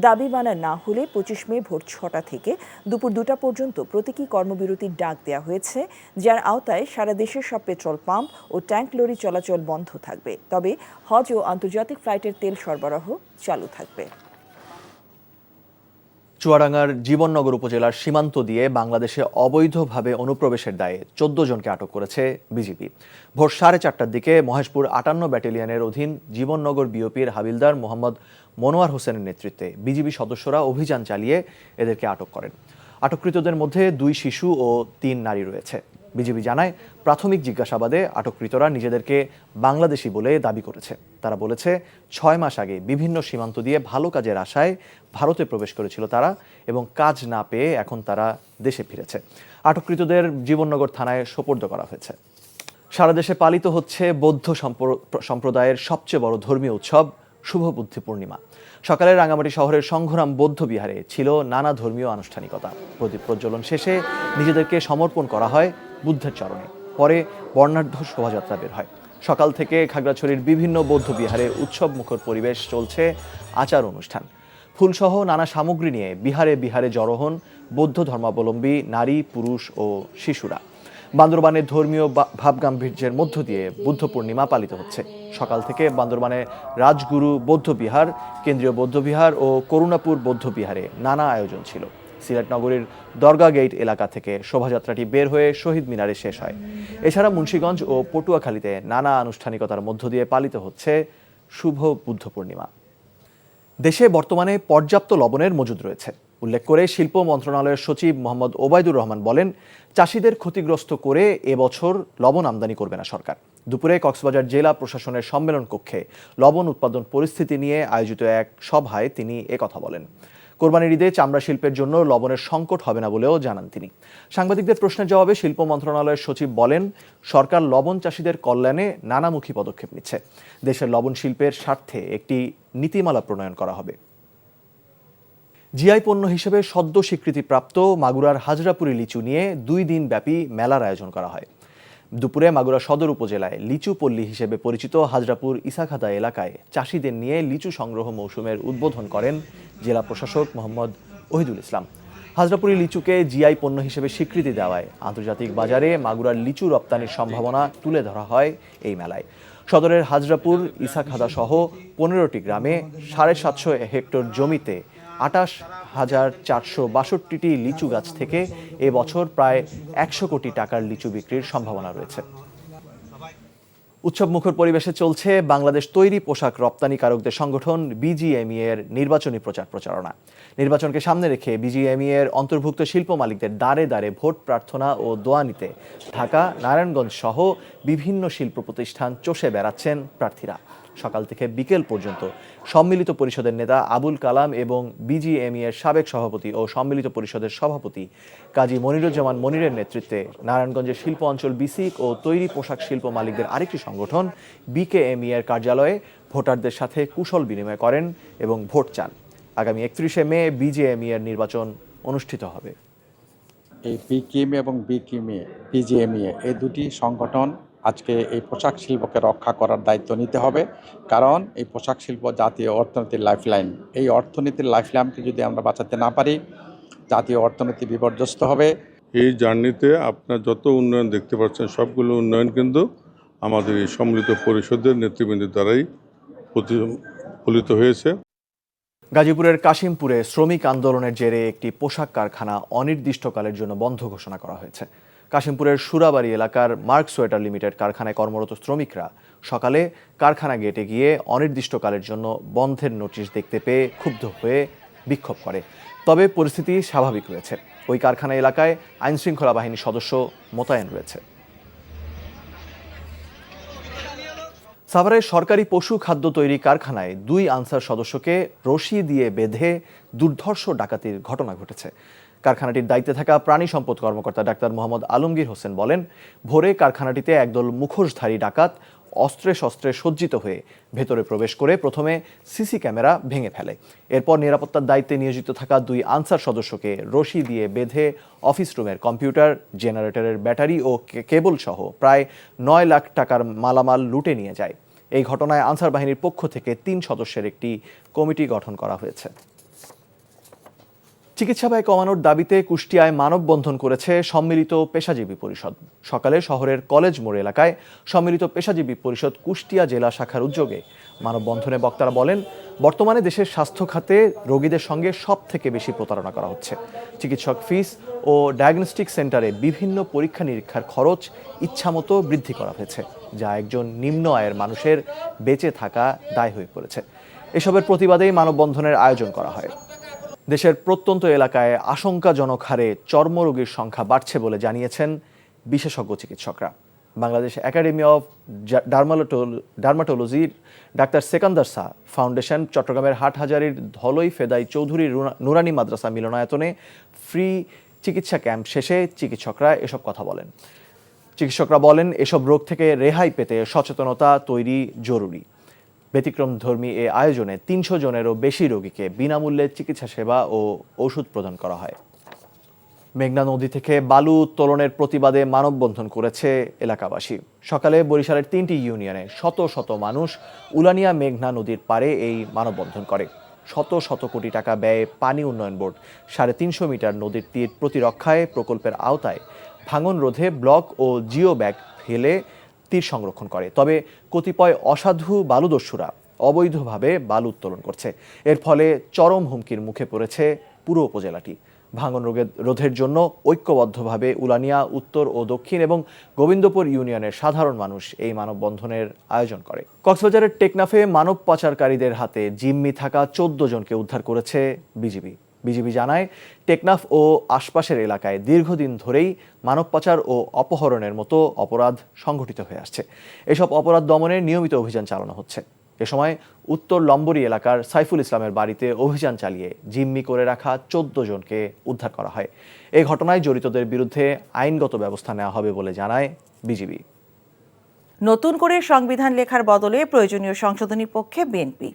দাবি মানা না হলে 25 মে ভোর 6টা থেকে দুপুর 2টা পর্যন্ত প্রতীকী কর্মবিরতির ডাক দেওয়া হয়েছে, যার আওতায় সারা দেশের সব পেট্রোল পাম্প ও ট্যাঙ্ক লরি চলাচল বন্ধ থাকবে। তবে হজ ও আন্তর্জাতিক ফ্লাইটের তেল সরবরাহ চালু থাকবে। চুয়াডাঙ্গার জীবননগর উপজেলার সীমান্ত দিয়ে বাংলাদেশে অবৈধভাবে অনুপ্রবেশের দায়ে 14 জনকে আটক করেছে বিজিবি। ভোর 4:30টার দিকে মহেশপুর 58 ব্যাটালিয়নের অধীন জীবননগর বিওপির হাবিলদার মোহাম্মদ মনোয়ার হোসেনের নেতৃত্বে বিজিবি সদস্যরা অভিযান চালিয়ে এদেরকে আটক করেন। আটককৃতদের মধ্যে 2 শিশু ও 3 নারী রয়েছে। বিজিবি জানায়, প্রাথমিক জিজ্ঞাসাবাদে আটককৃতরা নিজেদেরকে বাংলাদেশি বলে দাবি করেছে। তারা বলেছে 6 মাস আগে বিভিন্ন সীমান্ত দিয়ে ভালো কাজের আশায় ভারতে প্রবেশ করেছিল তারা, এবং কাজ না পেয়ে এখন তারা দেশে ফিরেছে। আটককৃতদের জীবননগর থানায় সোপর্দ করা হয়েছে। সারা দেশে পালিত হচ্ছে বৌদ্ধ সম্প্রদায়ের সবচেয়ে বড় ধর্মীয় উৎসব শুভ বুদ্ধি পূর্ণিমা। সকালে রাঙামাটি শহরের সংঘরাম বৌদ্ধ বিহারে ছিল নানা ধর্মীয় আনুষ্ঠানিকতা। প্রদীপ প্রজ্বলন শেষে নিজেদেরকে সমর্পণ করা হয় বুদ্ধের চরণে। পরে বর্ণাঢ্য শোভাযাত্রা বের হয়। সকাল থেকে খাগড়াছড়ির বিভিন্ন বৌদ্ধ বিহারে উৎসব মুখর পরিবেশ চলছে, আচার অনুষ্ঠান। ফুলসহ নানা সামগ্রী নিয়ে বিহারে বিহারে জড়ো হন বৌদ্ধ ধর্মাবলম্বী নারী, পুরুষ ও শিশুরা। বান্দরবানের ধর্মীয় ভাবগাম্ভীর্যের মধ্য দিয়ে বুদ্ধ পূর্ণিমা পালিত হচ্ছে। সকাল থেকে বান্দরবানের রাজগুরু বৌদ্ধ বিহার, কেন্দ্রীয় বৌদ্ধ বিহার ও করুণাপুর বৌদ্ধ বিহারে নানা আয়োজন ছিল। সিলেট নগরীর দরগা গেট এলাকা থেকে শোভাযাত্রাটি বের হয়ে শহীদ মিনারে শেষ হয়। এছাড়া মুন্সিগঞ্জ ও পটুয়াখালীতে নানা আনুষ্ঠানিকতার মধ্য দিয়ে পালিত হচ্ছে শুভ বুদ্ধ পূর্ণিমা। দেশে বর্তমানে পর্যাপ্ত লবণের মজুদ রয়েছে উল্লেখ করে শিল্প মন্ত্রণালয়ের সচিব মোহাম্মদ ওবায়দুর রহমান বলেন, চাষিদের ক্ষতিগ্রস্ত করে এবছর লবণ আমদানি করবে না সরকার। দুপুরে কক্সবাজার জেলা প্রশাসনের সম্মেলন কক্ষে লবণ উৎপাদন পরিস্থিতি নিয়ে আয়োজিত এক সভায় তিনি একথা বলেন। কোরবানির ঈদে চামড়া শিল্পের জন্য লবণের সংকট হবে না বলেও জানান তিনি। সাংবাদিকদের প্রশ্নের জবাবে শিল্প মন্ত্রণালয়ের সচিব বলেন, সরকার লবণ চাষিদের কল্যাণে নানামুখী পদক্ষেপ নিচ্ছে। দেশের লবণ শিল্পের স্বার্থে একটি নীতিমালা প্রণয়ন করা হবে। জিআই পণ্য হিসেবে সদ্য স্বীকৃতিপ্রাপ্ত মাগুরার হাজরাপুরি লিচু নিয়ে 2 দিন ব্যাপী মেলার আয়োজন করা হয়। দুপুরে মাগুরা সদর উপজেলায় লিচু পল্লী হিসেবে পরিচিত হাজরাপুর ইসাখাদা এলাকায় চাষিদের নিয়ে লিচু সংগ্রহ মৌসুমের উদ্বোধন করেন জেলা প্রশাসক মোহাম্মদ ওহিদুল ইসলাম। হাজরাপুরি লিচুকে জিআই পণ্য হিসেবে স্বীকৃতি দেওয়ায় আন্তর্জাতিক বাজারে মাগুরার লিচু রপ্তানির সম্ভাবনা তুলে ধরা হয় এই মেলায়। সদরের হাজরাপুর, ইসাখাদা সহ 15টি গ্রামে 750 হেক্টর জমিতে 28 1,462টি লিচু গাছ থেকে এবছর প্রায় 100 কোটি টাকার লিচু বিক্রির সম্ভাবনা রয়েছে। উৎসবমুখর পরিবেশে চলছে বাংলাদেশ তৈরি পোশাক রপ্তানিকারকদের সংগঠন বিজিএমইএ এর নির্বাচনী প্রচারণা। নির্বাচনকে সামনে রেখে বিজিএমইএ এর অন্তর্ভুক্ত শিল্প মালিকদের দ্বারে দ্বারে ভোট প্রার্থনা ও দোয়া নিতে ঢাকা, নারায়ণগঞ্জ সহ বিভিন্ন শিল্প প্রতিষ্ঠান চষে বেড়াচ্ছেন প্রার্থীরা। সকাল থেকে বিকেল পর্যন্ত সম্মিলিত পরিষদের নেতা আবুল কালাম এবং বিজিএমইএ এর সাবেক সভাপতি ও সম্মিলিত পরিষদের সভাপতি কাজী মনিরুজ্জামান মনিরের নেতৃত্বে নারায়ণগঞ্জের শিল্প অঞ্চল বিসিক ও তৈরি পোশাক শিল্প মালিকদের আরেকটি সংগঠন বিকেএমইএ এর কার্যালয়ে ভোটারদের সাথে কুশল বিনিময় করেন এবং ভোট চান। আগামী 31শে মে বিজিএমইএ এর নির্বাচন অনুষ্ঠিত হবে। এই বিকেএমইএ এবং বিজিএমইএ এই দুটি সংগঠন আজকে এই পোশাক শিল্পকে রক্ষা করার দায়িত্ব নিতে হবে, কারণ এই পোশাক শিল্প জাতীয় অর্থনীতির লাইফলাইন। এই অর্থনীতির লাইফলাইনকে যদি আমরা বাঁচাতে না পারি, জাতীয় অর্থনীতি বিপর্যস্ত হবে। এই জার্নিতে আপনার যত উন্নয়ন দেখতে পাচ্ছেন সবগুলো উন্নয়ন কিন্তু আমাদের এই সম্মিলিত পরিষদের নেতৃবৃন্দের দ্বারাই প্রতিফলিত হয়েছে। গাজীপুরের কাশিমপুরে শ্রমিক আন্দোলনের জেরে একটি পোশাক কারখানা অনির্দিষ্টকালের জন্য বন্ধ ঘোষণা করা হয়েছে। কাশিমপুরের সুরাবাড়ি এলাকার মার্ক সোয়েটার লিমিটেড কারখানায় কর্মরত শ্রমিকরা সকালে কারখানা গেটে গিয়ে অনির্দিষ্টকালের জন্য বন্ধের নোটিশ দেখতে পেয়ে ক্ষুব্ধ হয়ে বিক্ষোভ করে। তবে পরিস্থিতি স্বাভাবিক রয়েছে। ওই কারখানা এলাকায় আইনশৃঙ্খলা বাহিনীর সদস্য মোতায়েন রয়েছে। সাভারের সরকারি পশু খাদ্য তৈরি কারখানায় 2 আনসার সদস্যকে রশি দিয়ে বেঁধে দুর্ধর্ষ ডাকাতির ঘটনা ঘটেছে। কারখানাটির দায়িত্বে থাকা প্রাণী সম্পদ কর্মকর্তা ডাক্তার মোহাম্মদ আলমগীর হোসেন বলেন, ভোরে কারখানাটিতে একদল মুখোশধারী ডাকাত অস্ত্রে শস্ত্রে সজ্জিত হয়ে ভেতরে প্রবেশ করে প্রথমে সিসি ক্যামেরা ভেঙে ফেলে। এরপর নিরাপত্তার দায়িত্বে নিয়োজিত থাকা 2 আনসার সদস্যকে রশি দিয়ে বেঁধে অফিস রুমের কম্পিউটার, জেনারেটরের ব্যাটারি ও কেবল সহ প্রায় 9 লাখ টাকার মালামাল লুটে নিয়ে যায়। এই ঘটনায় আনসার বাহিনীর পক্ষ থেকে 3 সদস্যের একটি কমিটি গঠন করা হয়েছে। চিকিৎসা ব্যয় কমানোর দাবিতে কুষ্টিয়ায় মানববন্ধন করেছে সম্মিলিত পেশাজীবী পরিষদ। সকালে শহরের কলেজ মোড় এলাকায় সম্মিলিত পেশাজীবী পরিষদ কুষ্টিয়া জেলা শাখার উদ্যোগে মানববন্ধনে বক্তারা বলেন, বর্তমানে দেশের স্বাস্থ্য খাতে রোগীদের সঙ্গে সবথেকে বেশি প্রতারণা করা হচ্ছে। চিকিৎসক ফিস ও ডায়াগনস্টিক সেন্টারে বিভিন্ন পরীক্ষা নিরীক্ষার খরচ ইচ্ছামতো বৃদ্ধি করা হয়েছে, যা একজন নিম্ন আয়ের মানুষের বেঁচে থাকা দায় হয়ে পড়েছে। এসবের প্রতিবাদেই মানববন্ধনের আয়োজন করা হয়। দেশের প্রত্যন্ত এলাকায় আশঙ্কাজনক হারে চর্মরোগীর সংখ্যা বাড়ছে বলে জানিয়েছেন বিশেষজ্ঞ চিকিৎসকরা। বাংলাদেশ একাডেমি অফ ডার্মাটোলজির ডাক্তার সেকান্দার শাহ ফাউন্ডেশন চট্টগ্রামের হাটহাজারীর ধলই ফেদাই চৌধুরী নুরানি মাদ্রাসা মিলনায়তনে ফ্রি চিকিৎসা ক্যাম্প শেষে চিকিৎসকরা এসব কথা বলেন। চিকিৎসকরা বলেন, এসব রোগ থেকে রেহাই পেতে সচেতনতা তৈরি জরুরি। ব্যতিক্রমধর্মী এ আয়োজনে 300 জনেরও বেশি রোগীকে বিনামূল্যে চিকিৎসা সেবা ও ওষুধ প্রদান করা হয়। মেঘনা নদী থেকে বালু উত্তোলনের প্রতিবাদে মানববন্ধন করেছে এলাকাবাসী। সকালে বরিশালের 3টি ইউনিয়নে শত শত মানুষ উলানিয়া মেঘনা নদীর পাড়ে এই মানববন্ধন করে। শত শত কোটি টাকা ব্যয়ে পানি উন্নয়ন বোর্ড 350 মিটার নদীর তীর প্রতিরক্ষায় প্রকল্পের আওতায় ভাঙন রোধে ব্লক ও জিও ব্যাগ ফেলে তীর সংরক্ষণ করে। তবে কতিপয় অসাধু বালুদস্যুরা অবৈধভাবে বালু উত্তোলন করছে। এর ফলে চরম হুমকির মুখে পড়েছে পুরো উপজেলাটি। ভাঙন রোধের জন্য ঐক্যবদ্ধভাবে উলানিয়া, উত্তর ও দক্ষিণ এবং গোবিন্দপুর ইউনিয়নের সাধারণ মানুষ এই মানববন্ধনের আয়োজন করে। কক্সবাজারের টেকনাফে মানব পাচারকারীদের হাতে জিম্মি থাকা 14 জনকে উদ্ধার করেছে বিজিবি জানায়, টেকনাফ ও আশপাশের এলাকায় দীর্ঘদিন ধরেই মানব পাচার ও অপহরণের মতো অপরাধ সংঘটিত হয়ে আসছে। এসব অপরাধ দমনে নিয়মিত অভিযান চালানো হচ্ছে। এ সময় উত্তর লম্বরী এলাকার সাইফুল ইসলামের বাড়িতে অভিযান চালিয়ে জিম্মি করে রাখা 14 জনকে উদ্ধার করা হয়। এই ঘটনায় জড়িতদের বিরুদ্ধে আইনগত ব্যবস্থা নেওয়া হবে বলে জানায় বিজিবি। নতুন করে সংবিধান লেখার বদলে প্রয়োজনীয় সংশোধনীর পক্ষে বিএনপি,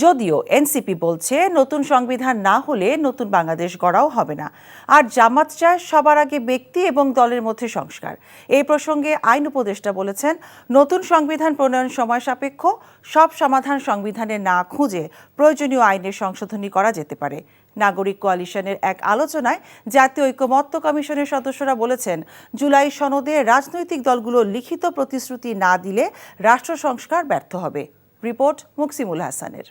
যদিও এনসিপি বলছে নতুন সংবিধান না হলে নতুন বাংলাদেশ গড়াও হবে না। আর জামাত চায় সবার আগে ব্যক্তি এবং দলের মধ্যে সংস্কার। এই প্রসঙ্গে আইন উপদেষ্টা বলেছেন, নতুন সংবিধান প্রণয়ন সময় সাপেক্ষ, সব সমাধান সংবিধানে না খুঁজে প্রয়োজনীয় আইনের সংশোধনী করা যেতে পারে। নাগরিক কোয়ালিশনের এক আলোচনায় জাতীয় ঐকমত্য কমিশনের সদস্যরা বলেছেন, জুলাই সনদে রাজনৈতিক দলগুলো লিখিত প্রতিশ্রুতি না দিলে রাষ্ট্র সংস্কার ব্যর্থ হবে। রিপোর্ট মুকসিমুল হাসানের।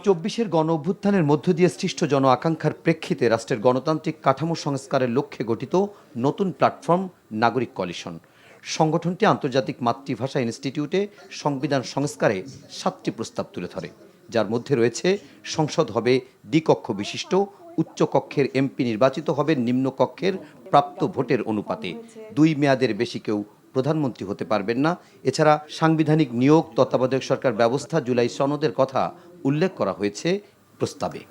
চব্বিশের গণ অভ্যুত্থানের মধ্য দিয়ে সৃষ্ট জন আকাঙ্ক্ষার প্রেক্ষিতে রাষ্ট্রের গণতান্ত্রিক কাঠামো সংস্কারের লক্ষ্যে গঠিত নতুন প্ল্যাটফর্ম নাগরিক কলিশন। সংগঠনটি আন্তর্জাতিক মাতৃভাষা ইনস্টিটিউটে সংবিধান সংস্কারে 7টি প্রস্তাব তুলে ধরে, যার মধ্যে রয়েছে সংসদ হবে দ্বিকক্ষ বিশিষ্ট, উচ্চকক্ষের এমপি নির্বাচিত হবে নিম্নকক্ষের প্রাপ্ত ভোটের অনুপাতে, 2 মেয়াদের বেশি কেউ প্রধানমন্ত্রী হতে পারবেন না। এছাড়া সাংবিধানিক নিয়োগ, তত্ত্বাবধায়ক সরকার ব্যবস্থা, জুলাই সনদের কথা উল্লেখ করা হয়েছে প্রস্তাবে।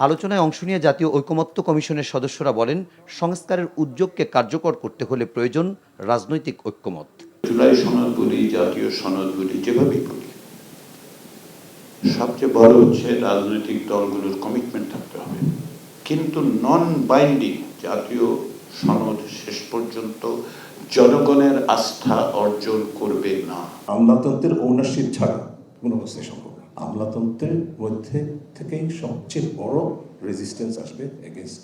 আলোচনায় অংশ নিয়ে জাতীয় ঐকমত্য কমিশনের সদস্যরা বলেন, সংস্কারের উদ্যোগকে কার্যকর করতে হলে প্রয়োজন রাজনৈতিক ঐক্যমত। জুলাই সনদ বলি, জাতীয় সনদ বলি, যেভাবেই বলি, সবচেয়ে বড় হচ্ছে রাজনৈতিক দলগুলোর কমিটমেন্ট থাকতে হবে। কিন্তু নন বাইন্ডিং জাতীয় সনদ শেষ পর্যন্ত জনগণের আস্থা অর্জন করবে না। আমলাতন্ত্রের ওনারশিপ ছাড়া কোনো অবস্থায় সম্ভব না। আমলাতন্ত্রের মধ্যে থেকেই সবচেয়ে বড় রেজিস্ট্যান্স আসবে এগেইনস্ট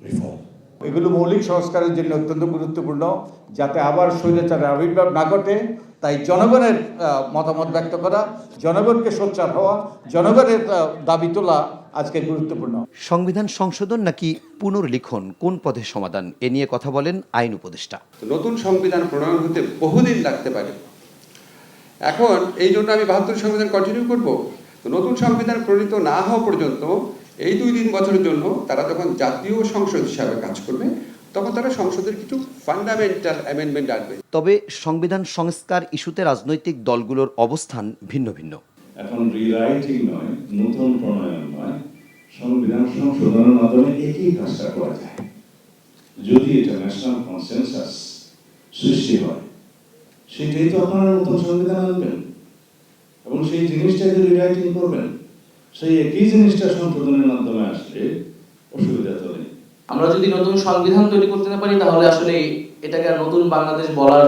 রিফর্ম। এগুলো মৌলিক সংস্কারের জন্য অত্যন্ত গুরুত্বপূর্ণ, যাতে আবার স্বৈরাচারের আবির্ভাব না ঘটে। তাই জনগণের মতামত ব্যক্ত করা, জনগণকে সোচ্চার হওয়া, জনগণের দাবি তোলা আজকে গুরুত্বপূর্ণ। সংবিধান সংশোধন নাকি পুনর্লিখন, কোন পথে সমাধান, এ নিয়ে কথা বলেন আইন উপদেষ্টা। নতুন সংবিধান প্রণয়ন হতে বহুদিন লাগতে পারে। এখন এই জন্য আমি 72 সংবিধান কন্টিনিউ করব। তো নতুন সংবিধান প্রণীত না হওয়া পর্যন্ত এই 2-3 বছরের জন্য তারা যখন জাতীয় সংসদ হিসাবে কাজ করবে, তখন তারা সংসদের কিছু ফান্ডামেন্টাল অ্যামেন্ডমেন্ট আনবে। তবে সংবিধান সংস্কার ইস্যুতে রাজনৈতিক দলগুলোর অবস্থান ভিন্ন ভিন্ন। এখন রিরাইটিং নয়, নতুন প্রণয়ন নয়, সংবিধান সংশোধনের মাধ্যমে একই কাজটা করা যায়। যদি এটা ন্যাশনাল কনসেনসাস সৃষ্টি হয়, সেটাই তো আপনারা নতুন সংবিধান আনবেন এবং সেই জিনিসটাকে রিরাইটিং করবেন। সেই একই জিনিসটা সংশোধনের মাধ্যমে আসলে অসুবিধা তো নেই। আমরা যদি নতুন সংবিধান তৈরি করতে না পারি, তাহলে আসলে এটাকে আর নতুন বাংলাদেশ বলার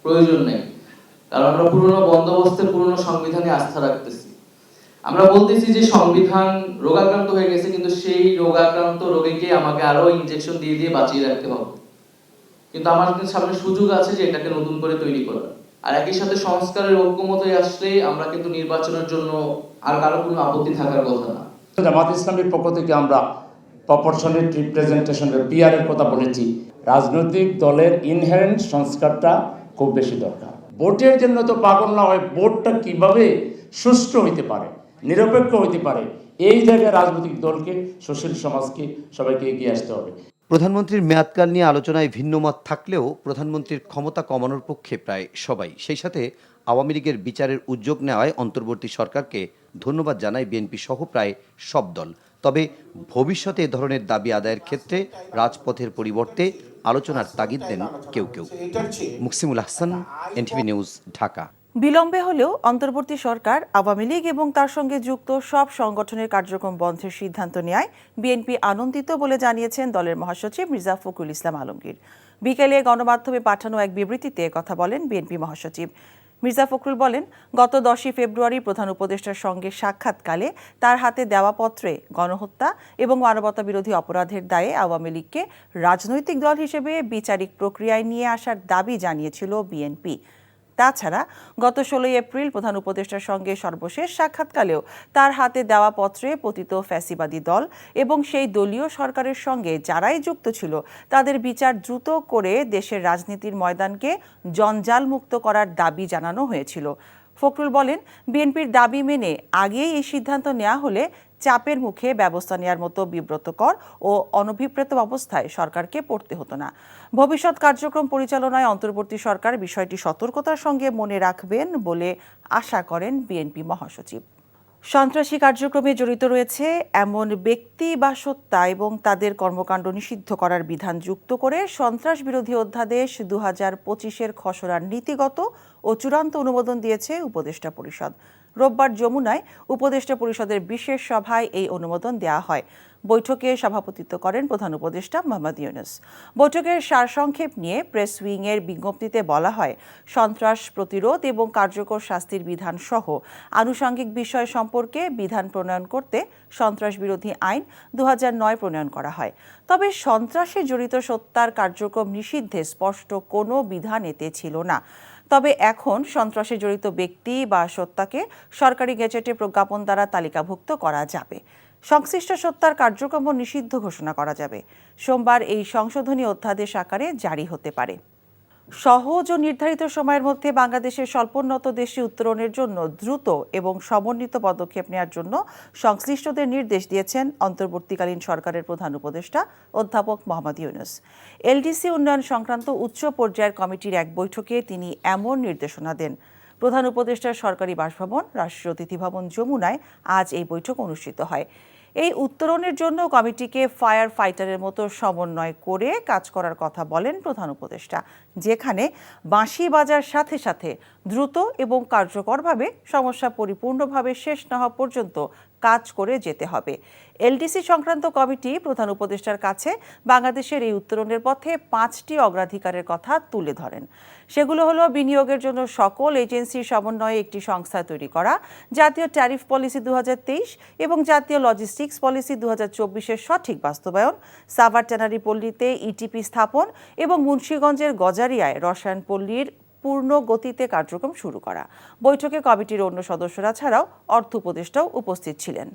প্রয়োজন নেই। কারণ আমরা পুরনো বন্দোবস্তে, পুরনো সংবিধানে আস্থা রাখতেছি। আমরা বলতেছি যে সংবিধান রোগাক্রান্ত হয়ে গেছে, কিন্তু সেই রোগাক্রান্ত রোগীকে আমাকে আরো ইনজেকশন দিয়ে দিয়ে বাঁচিয়ে রাখতে হবে। কিন্তু আমার সামনে সুযোগ আছে যে এটাকে নতুন করে তৈরি করার। আর একই সাথে সংস্কারের ঐক্যমত আসলে আমরা কিন্তু নির্বাচনের জন্য আর কারো কোনো আপত্তি থাকার কথা না। জামাত ইসলামের পক্ষ থেকে আমরা প্রপোর্শনেট রিপ্রেজেন্টেশনের পিআর এর কথা বলেছি। রাজনৈতিক দলের ইনহেরেন্ট সংস্কারটা খুব বেশি দরকার। ভোটের জন্য তো পাগল না হয়, ভোটটা কিভাবে সুষ্ঠু হইতে পারে, নিরপেক্ষ হইতে পারে, এই জায়গায় রাজনৈতিক দলকে, সুশীল সমাজকে সবাইকে এগিয়ে আসতে হবে। প্রধানমন্ত্রীর মেয়াদকাল নিয়ে আলোচনায় ভিন্নমত থাকলেও প্রধানমন্ত্রীর ক্ষমতা কমানোর পক্ষে প্রায় সবাই। সেই সাথে আওয়ামী লীগের বিচারের উদ্যোগ নেওয়ায় অন্তর্বর্তী সরকারকে ধন্যবাদ জানায় বিএনপি সহ প্রায় সব দল। তবে ভবিষ্যতে এ ধরনের দাবি আদায়ের ক্ষেত্রে রাজপথের পরিবর্তে আলোচনার তাগিদ দেন কেউ কেউ। Muksimul Ahsan, NTV news, Dhaka. বিলম্বে হলেও অন্তর্বর্তী সরকার আওয়ামী লীগ এবং তার সঙ্গে যুক্ত সব সংগঠনের কার্যক্রম বন্ধের সিদ্ধান্ত নেয় বিএনপি আনন্দিত বলে জানিয়েছেন দলের মহাসচিব মির্জা ফখরুল ইসলাম আলমগীর। বিকেলে গণমাধ্যমে পাঠানো এক বিবৃতিতে কথা বলেন বিএনপি মহাসচিব। মির্জা ফখরুল বলেন, গত 10 ফেব্রুয়ারি প্রধান উপদেষ্টার সঙ্গে সাক্ষাৎকালে তার হাতে দেওয়া পত্রে গণহত্যা এবং মানবতা বিরোধী অপরাধের দায়ে আওয়ামী লীগকে রাজনৈতিক দল হিসেবে বিচারিক প্রক্রিয়ায় নিয়ে আসার দাবি জানিয়েছিল বিএনপি। তাছাড়া গত 16 এপ্রিল প্রধান উপদেষ্টার সঙ্গে সর্বশেষ সাক্ষাৎকালেও তার হাতে দেওয়া পত্রে পতিত ফ্যাসিবাদী দল এবং সেই দলীয় সরকারের সঙ্গে যারাই যুক্ত ছিল তাদের বিচার দ্রুত করে দেশের রাজনীতির ময়দানকে জঞ্জালমুক্ত করার দাবি জানানো হয়েছিল। ফখরুল বলেন, বিএনপির দাবি মেনে আগেই এই সিদ্ধান্ত নেওয়া হলে চাপের মুখে ব্যবস্থা নেওয়ার মতো বিব্রতকর ও অনভিপ্রেত অবস্থায় সরকারকে পড়তে হতো না। ভবিষ্যৎ কার্যক্রম পরিচালনায় অন্তর্বর্তী সরকার বিষয়টি সতর্কতার সঙ্গে মনে রাখবেন বলে আশা করেন বিএনপি মহাসচিব। সন্ত্রাসী কার্যক্রমে জড়িত রয়েছে এমন ব্যক্তি বা সত্তা এবং তাদের কর্মকাণ্ড নিষিদ্ধ করার বিধান যুক্ত করে সন্ত্রাস বিরোধী অধ্যাদেশ 2025-এর খসড়ার নীতিগত ও চূড়ান্ত অনুমোদন দিয়েছে উপদেষ্টা পরিষদ। রোববার যমুনায় উপদেষ্টা পরিষদের বিশেষ সভায় এই অনুমোদন দেওয়া হয়। বৈঠকে সভাপতিত্ব করেন প্রধান উপদেষ্টা মোহাম্মদ ইউনূস। বৈঠকের সারসংক্ষেপ নিয়ে প্রেস উইংয়ের বিজ্ঞপ্তিতে বলা হয়, সন্ত্রাস প্রতিরোধ এবং কার্যকর শাস্তির বিধান সহ আনুষঙ্গিক বিষয় সম্পর্কে বিধান প্রণয়ন করতে সন্ত্রাস বিরোধী আইন 2009 প্রণয়ন করা হয়। তবে সন্ত্রাসে জড়িত হত্যার কার্যক্রম নিষিদ্ধে স্পষ্ট কোনো বিধান এতে ছিল না। তবে এখন সন্ত্রাসে জড়িত ব্যক্তি বা সত্তাকে সরকারি গেজেটে প্রজ্ঞাপন দ্বারা তালিকাভুক্ত করা যাবে। সংশ্লিষ্ট সত্তার কার্যক্রম নিষিদ্ধ ঘোষণা করা যাবে। সোমবার এই সংশোধনী অধ্যাদেশ আকারে জারি হতে পারে। সহজ ও নির্ধারিত সময়ের মধ্যে বাংলাদেশের স্বল্পোন্নত দেশে উত্তরণের জন্য দ্রুত এবং সমন্বিত পদক্ষেপ নেওয়ার জন্য সংশ্লিষ্টদের নির্দেশ দিয়েছেন অন্তর্বর্তীকালীন সরকারের প্রধান উপদেষ্টা অধ্যাপক মোহাম্মদ ইউনূস। এলডিসি উন্নয়ন সংক্রান্ত উচ্চ পর্যায়ের কমিটির এক বৈঠকে তিনি এমন নির্দেশনা দেন। প্রধান উপদেষ্টার সরকারি বাসভবন রাষ্ট্রীয় অতিথি ভবন যমুনায় আজ এই বৈঠক অনুষ্ঠিত হয়। এই উত্তরণের জন্য কমিটিকে ফায়ার ফাইটারের মতো সমন্বয় করে কাজ করার কথা বলেন প্রধান উপদেষ্টা, যেখানে বাঁশি বাজার সাথে সাথে দ্রুত এবং কার্যকরভাবে সমস্যা পরিপূর্ণভাবে শেষ না হওয়া পর্যন্ত কাজ করে যেতে হবে। এলডিসি সংক্রান্ত কমিটি প্রধান উপদেষ্টার কাছে বাংলাদেশের এই উত্তরণের পথে 5টি অগ্রাধিকারের কথা তুলে ধরেন। সেগুলো হলো বিনিয়োগের জন্য সকল এজেন্সির সমন্বয়ে একটি সংস্থা তৈরি করা, জাতীয় ট্যারিফ পলিসি 2023 এবং জাতীয় লজিস্টিক্স পলিসি 2024-এর সঠিক বাস্তবায়ন, সাভার ট্যানারি পল্লীতে ইটিপি স্থাপন এবং মুন্সিগঞ্জের গজারিয়ায় রসায়ন পল্লীর পূর্ণ গতিতে কার্যক্রম শুরু করা। বৈঠকে কমিটির অন্য সদস্যরা ছাড়াও অর্থ উপদেষ্টাও উপস্থিত ছিলেন।